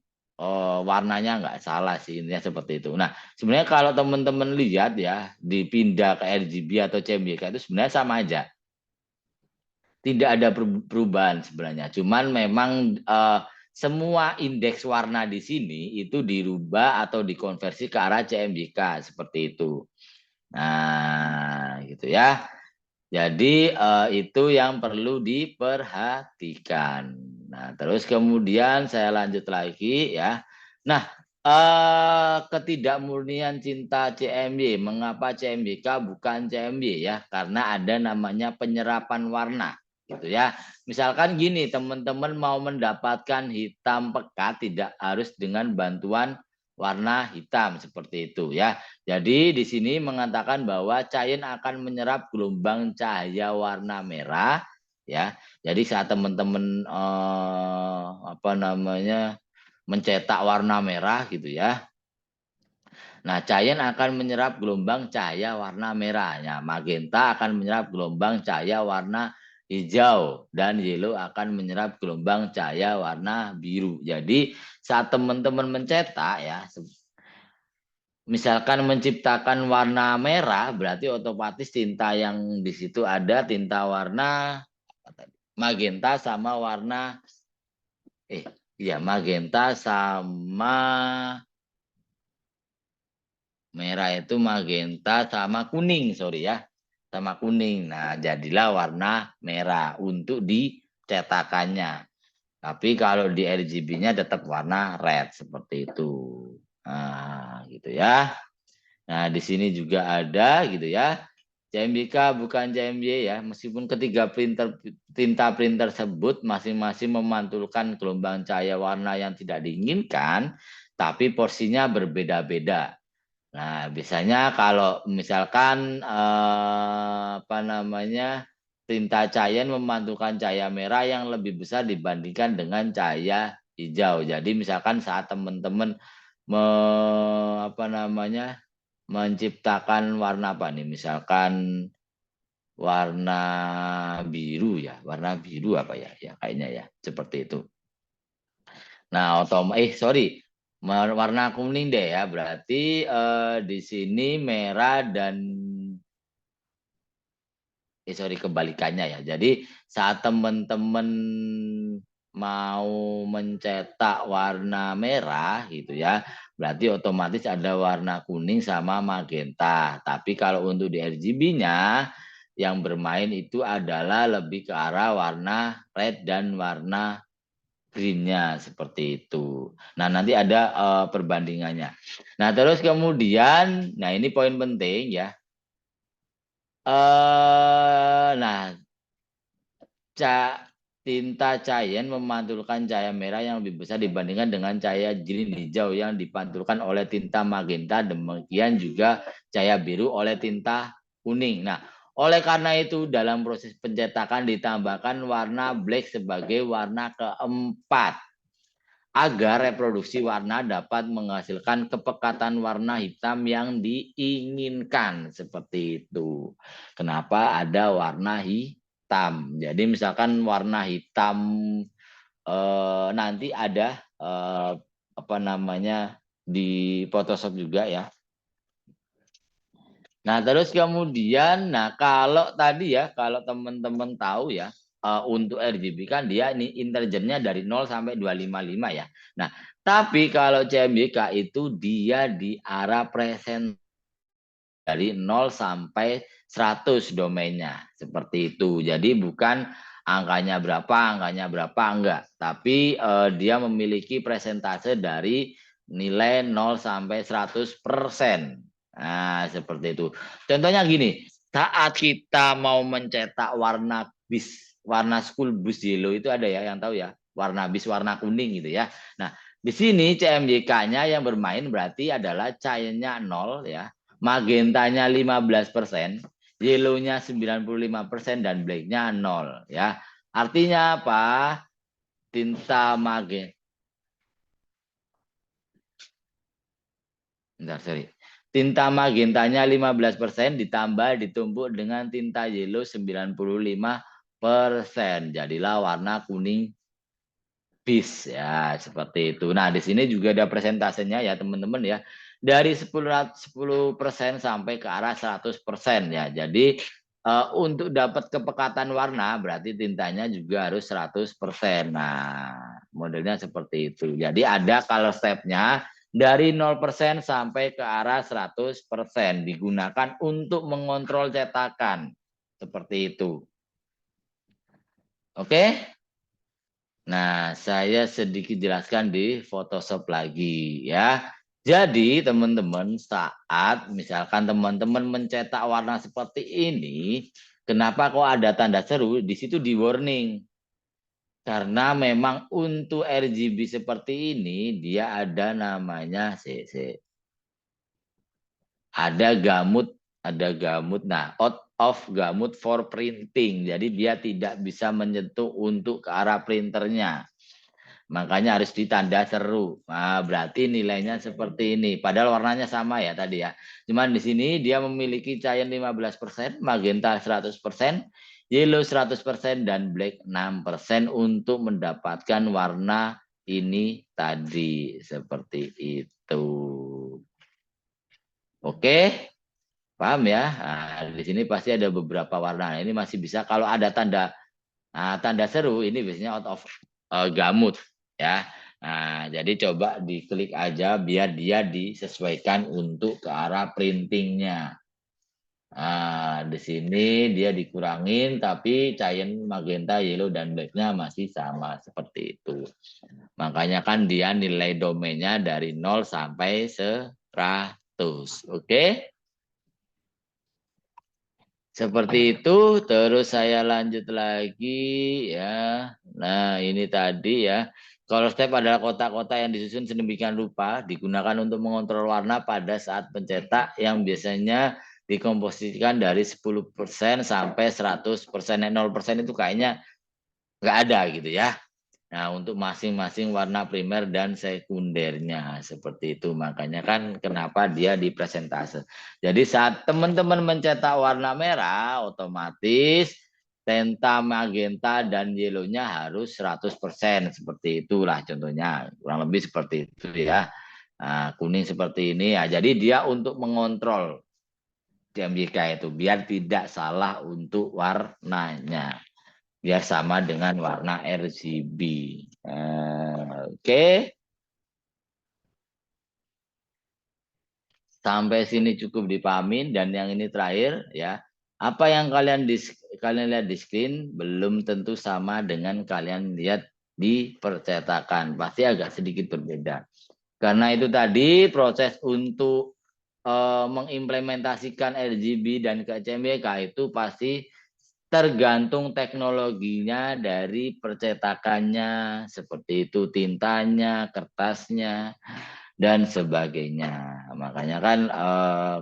warnanya nggak salah sih, intinya seperti itu. Nah, sebenarnya kalau teman-teman lihat ya, dipindah ke RGB atau CMYK itu sebenarnya sama aja. Tidak ada perubahan sebenarnya. Cuman memang semua indeks warna di sini itu dirubah atau dikonversi ke arah CMYK seperti itu. Nah, gitu ya. Jadi itu yang perlu diperhatikan. Nah, terus kemudian saya lanjut lagi ya. Nah, ketidakmurnian cinta CMY. Mengapa CMYK bukan CMY ya? Karena ada namanya penyerapan warna gitu ya. Misalkan gini, teman-teman mau mendapatkan hitam pekat tidak harus dengan bantuan warna hitam seperti itu ya. Jadi di sini mengatakan bahwa Cyan akan menyerap gelombang cahaya warna merah ya. Jadi saat teman-teman mencetak warna merah gitu ya. Nah, Cyan akan menyerap gelombang cahaya warna merahnya. Magenta akan menyerap gelombang cahaya warna hijau dan yellow akan menyerap gelombang cahaya warna biru. Jadi saat teman-teman mencetak ya, misalkan menciptakan warna merah, berarti otomatis tinta yang di situ ada tinta warna magenta sama warna magenta sama merah itu magenta sama kuning, sorry ya. Sama kuning. Nah, jadilah warna merah untuk dicetakannya. Tapi kalau di RGB-nya tetap warna red seperti itu. Nah, gitu ya. Nah, di sini juga ada gitu ya. CMYK bukan CMY ya. Meskipun ketiga tinta printer tersebut masing-masing memantulkan gelombang cahaya warna yang tidak diinginkan, tapi porsinya berbeda-beda. Nah, biasanya kalau misalkan tinta Cyan memantulkan cahaya merah yang lebih besar dibandingkan dengan cahaya hijau. Jadi misalkan saat teman-teman menciptakan warna apa nih? Misalkan warna biru ya, warna biru apa ya? Ya kayaknya ya, seperti itu. Nah, Warna kuning deh ya. Berarti di sini merah dan sorry kebalikannya ya. Jadi saat teman-teman mau mencetak warna merah gitu ya, berarti otomatis ada warna kuning sama magenta. Tapi kalau untuk di RGB-nya yang bermain itu adalah lebih ke arah warna red dan warna green-nya seperti itu. Nah, nanti ada perbandingannya. Nah, terus kemudian, nah ini poin penting ya. Nah, tinta cyan memantulkan cahaya merah yang lebih besar dibandingkan dengan cahaya jilin hijau yang dipantulkan oleh tinta magenta. Demikian juga cahaya biru oleh tinta kuning. Nah, oleh karena itu dalam proses pencetakan ditambahkan warna black sebagai warna keempat agar reproduksi warna dapat menghasilkan kepekatan warna hitam yang diinginkan. Seperti itu. Kenapa ada warna hitam? Jadi misalkan warna hitam nanti ada apa namanya di Photoshop juga ya. Nah, terus kemudian, nah kalau tadi ya, kalau teman-teman tahu ya, untuk RGB kan dia ini intelijennya dari 0 sampai 255 ya. Nah, tapi kalau CMYK itu dia di arah present dari 0 sampai 100 domainnya. Seperti itu. Jadi bukan angkanya berapa enggak. Tapi dia memiliki presentase dari nilai 0 sampai 100%. Nah, seperti itu. Contohnya gini, saat kita mau mencetak warna bis, warna school bus yellow itu ada ya yang tahu ya, warna bis warna kuning gitu ya. Nah, di sini CMYK-nya yang bermain berarti adalah cahayanya 0 ya, magentanya 15%, yellow-nya 95% dan black-nya 0 ya. Artinya apa? Tinta magenta. Bentar, sorry. Tinta magentanya 15% ditambah ditumpuk dengan tinta yellow 95%. Jadilah warna kuning bis ya, seperti itu. Nah, di sini juga ada presentasenya ya, teman-teman ya. Dari 10% sampai ke arah 100% ya. Jadi untuk dapat kepekatan warna berarti tintanya juga harus 100%. Nah, modelnya seperti itu. Jadi ada color step-nya dari 0% sampai ke arah 100% digunakan untuk mengontrol cetakan. Seperti itu. Oke? Nah, saya sedikit jelaskan di Photoshop lagi ya. Jadi teman-teman saat misalkan teman-teman mencetak warna seperti ini, kenapa kok ada tanda seru? Di situ di warning. Karena memang untuk RGB seperti ini dia ada namanya ada gamut. Nah, out of gamut for printing. Jadi dia tidak bisa menyentuh untuk ke arah printernya. Makanya harus ditanda seru. Nah, berarti nilainya seperti ini. Padahal warnanya sama ya tadi ya. Cuman di sini dia memiliki cyan 15%, magenta 100%, yellow 100%, dan black 6% untuk mendapatkan warna ini tadi. Seperti itu. Oke, paham ya? Nah, di sini pasti ada beberapa warna. Ini masih bisa kalau ada tanda seru, ini biasanya out of gamut ya. Nah, jadi coba diklik aja biar dia disesuaikan untuk ke arah printingnya. Nah, di sini dia dikurangin tapi cyan magenta, yellow dan black-nya masih sama seperti itu. Makanya kan dia nilai domainnya dari 0 sampai 100. Oke? Seperti itu, terus saya lanjut lagi ya. Nah, ini tadi ya. Color step adalah kotak-kotak yang disusun sedemikian rupa digunakan untuk mengontrol warna pada saat pencetak yang biasanya dikomposisikan dari 10% sampai 100%. 0% itu kayaknya nggak ada gitu ya. Nah, untuk masing-masing warna primer dan sekundernya seperti itu. Makanya kan kenapa dia di presentase. Jadi saat teman-teman mencetak warna merah, otomatis tinta magenta dan yellow-nya harus 100%. Seperti itulah contohnya. Kurang lebih seperti itu ya. Nah, kuning seperti ini ya. Jadi dia untuk mengontrol CMYK itu biar tidak salah untuk warnanya. Biar sama dengan warna RGB. Oke. Sampai sini cukup dipahamin dan yang ini terakhir ya. Apa yang kalian lihat di screen belum tentu sama dengan kalian lihat di percetakan. Pasti agak sedikit berbeda. Karena itu tadi proses untuk mengimplementasikan RGB dan CMYK itu pasti tergantung teknologinya dari percetakannya, seperti itu tintanya, kertasnya, dan sebagainya. Makanya kan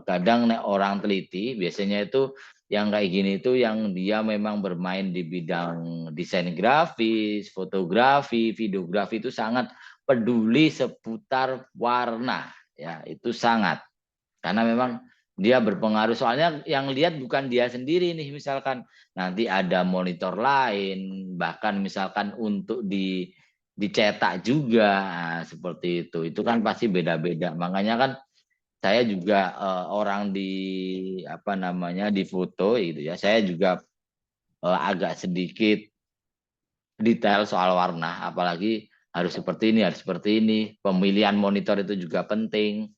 kadang orang teliti biasanya itu yang kayak gini itu yang dia memang bermain di bidang desain grafis, fotografi, videografi itu sangat peduli seputar warna ya, itu sangat. Karena memang dia berpengaruh, soalnya yang lihat bukan dia sendiri nih, misalkan nanti ada monitor lain, bahkan misalkan untuk dicetak juga, nah, seperti itu kan pasti beda-beda. Makanya kan saya juga orang di apa namanya di foto gitu ya, saya juga agak sedikit detail soal warna, apalagi harus seperti ini, harus seperti ini. Pemilihan monitor itu juga penting.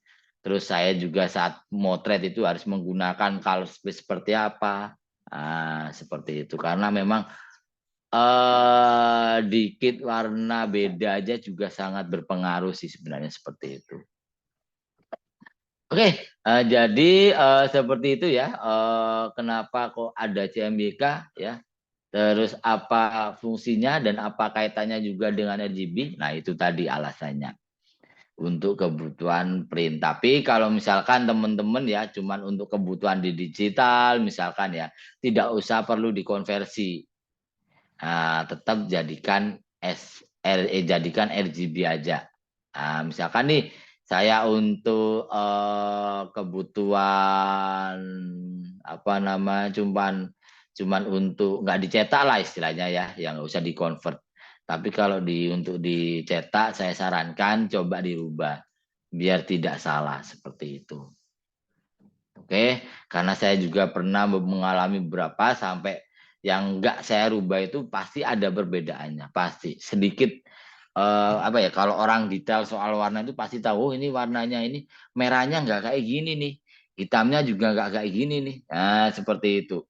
Terus saya juga saat motret itu harus menggunakan color space seperti apa. Nah, seperti itu. Karena memang dikit warna beda aja juga sangat berpengaruh sih sebenarnya seperti itu. Oke, jadi seperti itu ya. Kenapa kok ada CMYK ya? Terus apa fungsinya dan apa kaitannya juga dengan RGB? Nah, itu tadi alasannya untuk kebutuhan print. Tapi kalau misalkan teman-teman ya cuman untuk kebutuhan di digital misalkan ya, tidak usah perlu dikonversi. Nah, tetap jadikan jadikan RGB aja. Nah, misalkan nih saya untuk kebutuhan apa nama cuman untuk nggak dicetak lah istilahnya ya, yang nggak usah dikonvert. Tapi kalau untuk dicetak saya sarankan coba dirubah biar tidak salah seperti itu. Oke, karena saya juga pernah mengalami beberapa sampai yang nggak saya rubah itu pasti ada perbedaannya, pasti sedikit apa ya, kalau orang detail soal warna itu pasti tahu, oh, ini warnanya ini merahnya nggak kayak gini nih, hitamnya juga nggak kayak gini nih. Nah, seperti itu.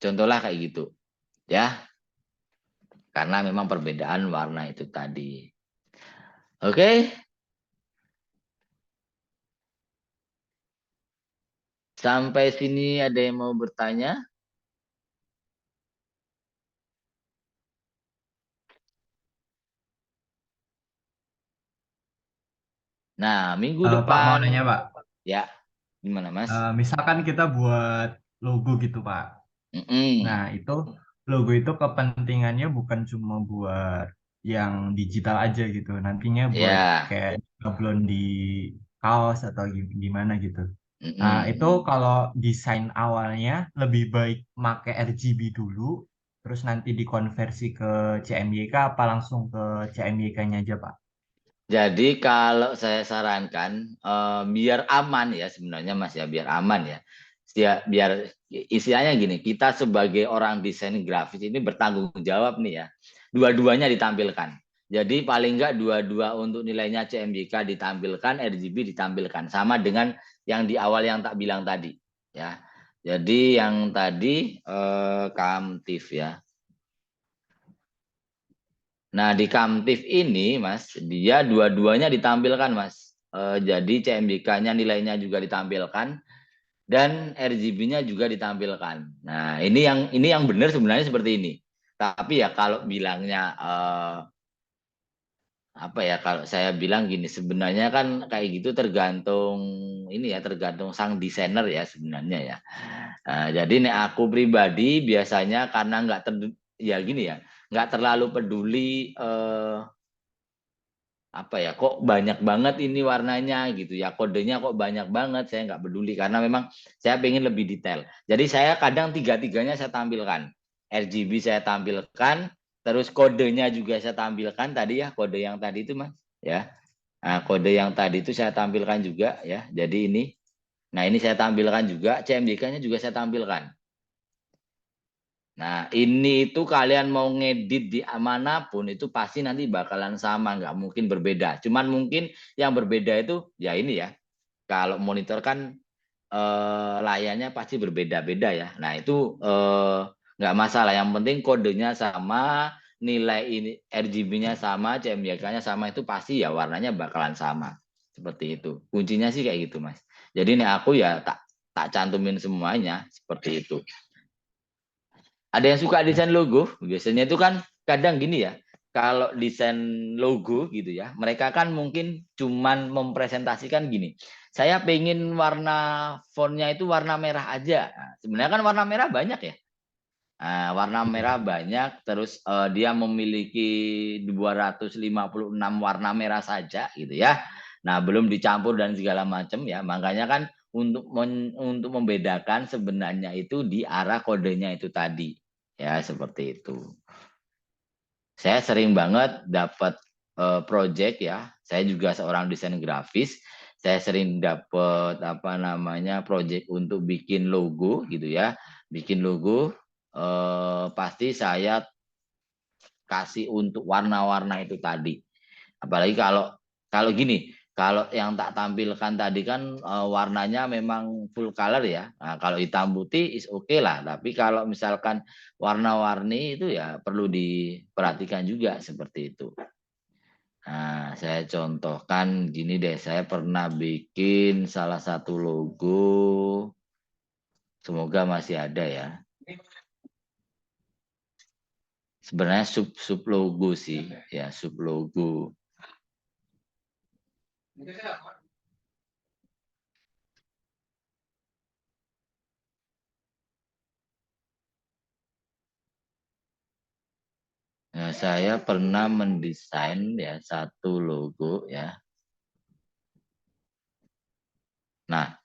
Contohnya kayak gitu, ya. Karena memang perbedaan warna itu tadi. Oke, sampai sini ada yang mau bertanya? Nah, minggu Pak mau depan, nanya Pak, ya, gimana Mas? misalkan kita buat logo gitu Pak. Nah Mm-mm. itu logo itu kepentingannya bukan cuma buat yang digital aja gitu, nantinya buat Ya, kayak sablon di kaos atau gimana gitu. Nah itu mm-mm. kalau desain awalnya lebih baik pakai RGB dulu, terus nanti dikonversi ke CMYK apa langsung ke CMYK-nya aja Pak? Jadi kalau saya sarankan biar aman ya sebenarnya Mas ya, biar aman ya. Biar istilahnya gini, kita sebagai orang desain grafis ini bertanggung jawab nih ya. Dua-duanya ditampilkan. Jadi paling enggak dua-dua untuk nilainya CMYK ditampilkan, RGB ditampilkan sama dengan yang di awal yang tak bilang tadi ya. Jadi yang tadi Kamtif ya. Nah, di Kamtif ini, Mas, dia dua-duanya ditampilkan, Mas. Jadi CMYK-nya nilainya juga ditampilkan dan RGB-nya juga ditampilkan. Nah, ini yang benar sebenarnya seperti ini. Tapi ya kalau bilangnya apa ya? Kalau saya bilang gini, sebenarnya kan kayak gitu tergantung ini ya, tergantung sang desainer ya sebenarnya ya. Nah, jadi nih aku pribadi biasanya karena ya gini ya, nggak terlalu peduli apa ya, kok banyak banget ini warnanya gitu ya, kodenya kok banyak banget, saya nggak peduli karena memang saya pengen lebih detail. Jadi saya kadang tiga-tiganya saya tampilkan, RGB saya tampilkan, terus kodenya juga saya tampilkan tadi ya, kode yang tadi itu Mas ya. Nah, kode yang tadi itu saya tampilkan juga ya. Jadi ini. Nah, ini saya tampilkan juga, CMYK-nya juga saya tampilkan. Nah, ini itu kalian mau ngedit di manapun itu pasti nanti bakalan sama, nggak mungkin berbeda. Cuman mungkin yang berbeda itu ya ini ya. Kalau monitor kan layarnya pasti berbeda-beda ya. Nah, itu nggak masalah. Yang penting kodenya sama, nilai ini RGB-nya sama, CMYK-nya sama, itu pasti ya warnanya bakalan sama. Seperti itu. Kuncinya sih kayak gitu, Mas. Jadi ini aku ya tak cantumin semuanya seperti itu. Ada yang suka desain logo, biasanya itu kan kadang gini ya. Kalau desain logo gitu ya, mereka kan mungkin cuman mempresentasikan gini. Saya pengen warna fontnya itu warna merah aja. Nah, sebenarnya kan warna merah banyak ya. Nah, warna merah banyak, terus dia memiliki 256 warna merah saja gitu ya. Nah, belum dicampur dan segala macam ya. Makanya kan untuk membedakan sebenarnya itu di arah kodenya itu tadi. Ya, seperti itu. Saya sering banget dapat project ya. Saya juga seorang desain grafis. Saya sering dapat apa namanya project untuk bikin logo gitu ya. Bikin logo pasti saya kasih untuk warna-warna itu tadi. Apalagi kalau kalau gini, kalau yang tak tampilkan tadi kan warnanya memang full color ya. Nah, kalau hitam putih is oke lah. Tapi kalau misalkan warna-warni itu ya perlu diperhatikan juga seperti itu. Nah, saya contohkan gini deh. Saya pernah bikin salah satu logo. Semoga masih ada ya. Sebenarnya sub logo sih, ya sub logo. Nah, saya pernah mendesain ya satu logo ya. Nah,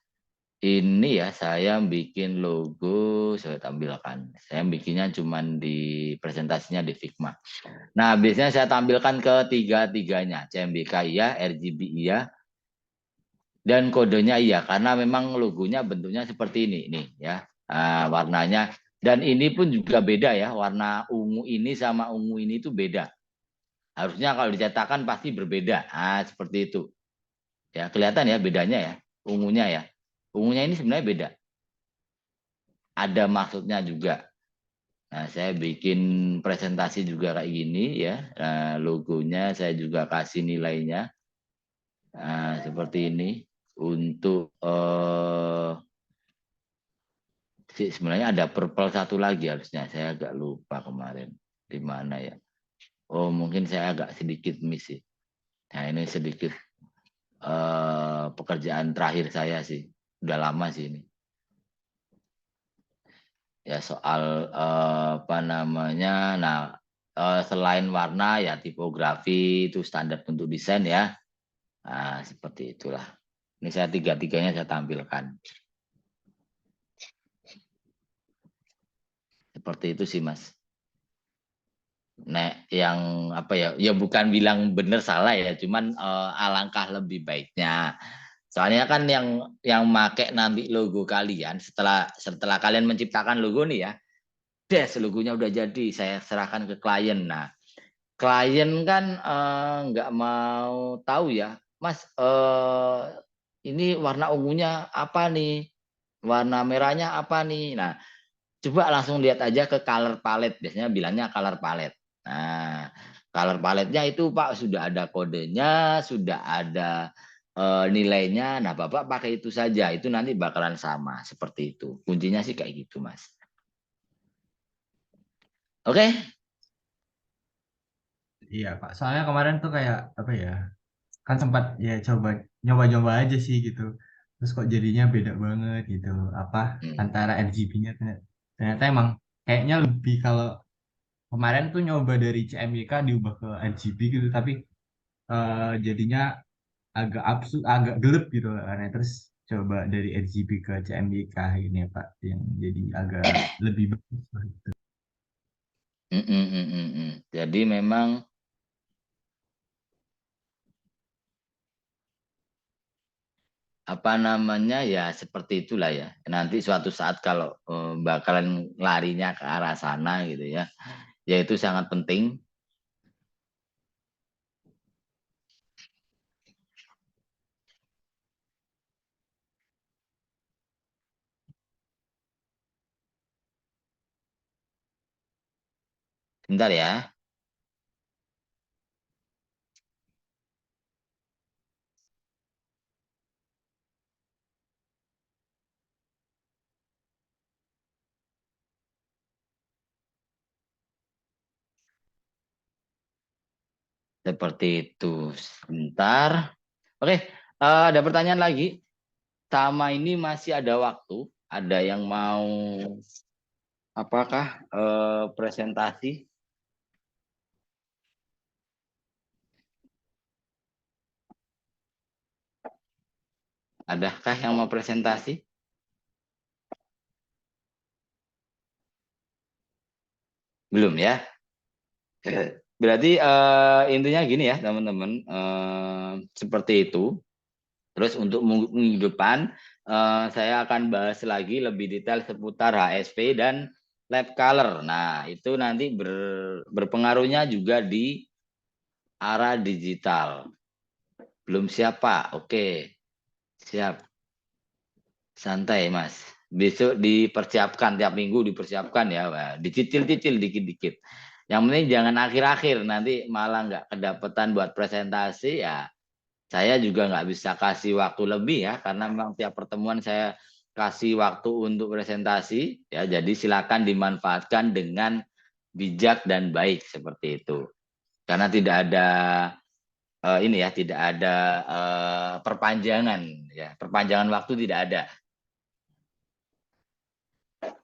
ini ya saya bikin logo, saya tampilkan. Saya bikinnya cuman di presentasinya di Figma. Nah, biasanya saya tampilkan ketiga-tiganya, CMYK iya, RGB iya, dan kodenya iya, karena memang logonya bentuknya seperti ini, nih ya, warnanya. Dan ini pun juga beda ya, warna ungu ini sama ungu ini itu beda. Harusnya kalau dicetakkan pasti berbeda. Ah, seperti itu. Ya, kelihatan ya bedanya ya, ungunya ya. Ungunya ini sebenarnya beda. Ada maksudnya juga. Nah, saya bikin presentasi juga kayak gini ya. Nah, logonya saya juga kasih nilainya. Nah, seperti ini. Untuk sebenarnya ada purple satu lagi harusnya. Saya agak lupa kemarin. Di mana ya. Oh, mungkin saya agak sedikit miss sih. Nah, ini sedikit pekerjaan terakhir saya sih. Udah lama sih ini. Ya soal apa namanya. Nah, selain warna ya tipografi itu standar untuk desain ya. Nah, seperti itulah. Ini saya tiga-tiganya saya tampilkan. Seperti itu sih, Mas. Nek yang apa ya? Ya bukan bilang benar salah ya, cuman alangkah lebih baiknya. Soalnya kan yang make nanti logo kalian setelah kalian menciptakan logo nih ya, logonya udah jadi, saya serahkan ke klien. Nah, klien kan nggak mau tahu ya, Mas, ini warna ungunya apa nih? Warna merahnya apa nih? Nah, coba langsung lihat aja ke color palette. Biasanya bilangnya color palette. Nah, color palette-nya itu Pak sudah ada kodenya, sudah ada nilainya. Nah, Bapak pakai itu saja. Itu nanti bakalan sama seperti itu. Kuncinya sih kayak gitu, Mas. Oke? Iya, Pak. Soalnya kemarin tuh kayak apa ya? Kan sempat ya coba nyoba-nyoba aja sih gitu. Terus kok jadinya beda banget gitu. Apa Hmm. antara RGB-nya ternyata emang kayaknya lebih kalau kemarin tuh nyoba dari CMYK diubah ke RGB gitu, tapi jadinya agak absurd, agak gelap gitu lah. Karena terus coba dari RGB ke CMYK ini ya Pak, yang jadi agak lebih bagus lah gitu. Jadi memang apa namanya ya seperti itulah ya. Nanti suatu saat kalau bakalan larinya ke arah sana gitu ya. Ya itu sangat penting. Bentar ya. Seperti itu. Sebentar. Oke, ada pertanyaan lagi. Sama ini masih ada waktu. Ada yang mau apakah presentasi? Adakah yang mau presentasi? Belum ya? Berarti intinya gini ya teman-teman, seperti itu. Terus untuk minggu depan saya akan bahas lagi lebih detail seputar HSP dan lab color. Nah itu nanti berpengaruhnya juga di arah digital. Belum siap Pak? Oke, siap. Santai Mas. Besok dipersiapkan, tiap minggu dipersiapkan ya. Wah, dicicil-cicil dikit-dikit. Yang penting jangan akhir-akhir, nanti malah nggak kedapetan buat presentasi ya. Saya juga nggak bisa kasih waktu lebih ya, karena memang tiap pertemuan saya kasih waktu untuk presentasi ya. Jadi silakan dimanfaatkan dengan bijak dan baik seperti itu. Karena tidak ada ini ya, tidak ada perpanjangan ya, perpanjangan waktu tidak ada.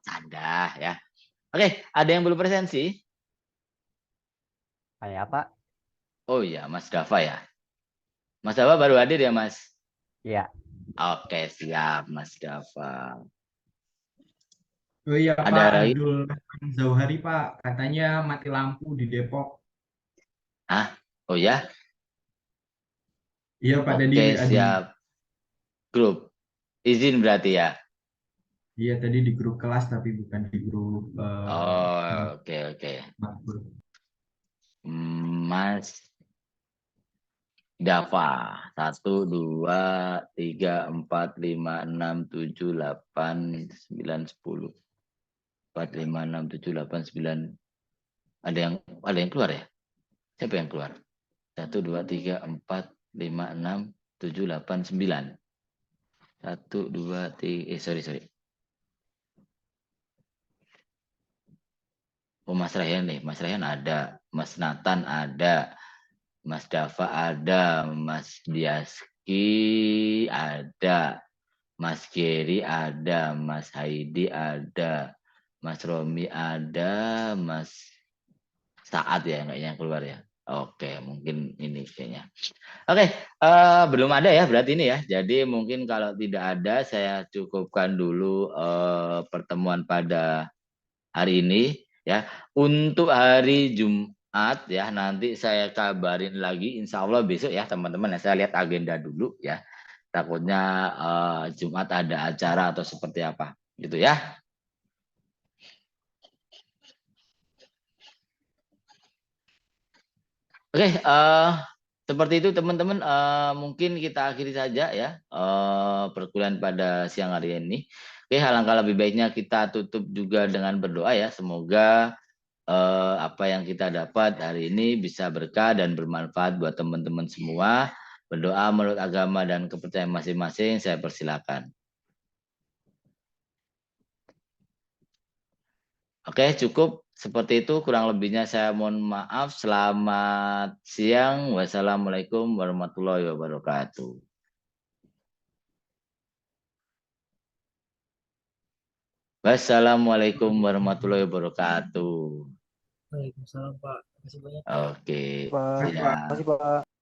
Canda ya. Oke, ada yang belum presensi? Saya Pak. Oh iya, Mas Dava ya. Mas Dava baru hadir ya, Mas? Iya. Oke, siap, Mas Dava. Oh iya Ada Pak, lagi? Abdul Zauhari Pak, katanya mati lampu di Depok. Hah? Oh ya? Iya Pak, tadi Oke, WA di, siap. Grup. Izin berarti ya? iya tadi di grup kelas tapi bukan di grup Oh, oke, oke. makbul. Mas Dava. 1, 2, 3, 4, 5, 6, 7, 8, 9, 10. 4, 5, 6, 7, 8, 9. Ada yang keluar ya? Siapa yang keluar? 1, 2, 3, 4, 5, 6, 7, 8, 9. 1, 2, 3, sorry. Oh, Mas Rayhan nih. Mas Rayhan ada. Mas Nathan ada. Mas Dava ada. Mas Diaski ada. Mas Geri ada. Mas Haidi ada. Mas Romi ada. Mas Saat ya, kayaknya yang keluar ya. Oke, mungkin ini kayaknya. Oke, belum ada ya berarti ini ya. Jadi mungkin kalau tidak ada, saya cukupkan dulu pertemuan pada hari ini ya. Untuk hari Jumat ya, nanti saya kabarin lagi. Insya Allah besok ya teman-teman. Saya lihat agenda dulu ya. Takutnya Jumat ada acara atau seperti apa gitu ya. Oke, seperti itu teman-teman. Mungkin kita akhiri saja ya perkuliahan pada siang hari ini. Oke, alangkah lebih baiknya kita tutup juga dengan berdoa ya. Semoga apa yang kita dapat hari ini bisa berkah dan bermanfaat buat teman-teman semua. Berdoa menurut agama dan kepercayaan masing-masing. Saya persilakan. Oke, cukup seperti itu. Kurang lebihnya saya mohon maaf. Selamat siang. Wassalamualaikum warahmatullahi wabarakatuh. Wassalamualaikum warahmatullahi wabarakatuh. Waalaikumsalam Pak. Terima kasih banyak. Oke, Pak. siap. Makasih Pak.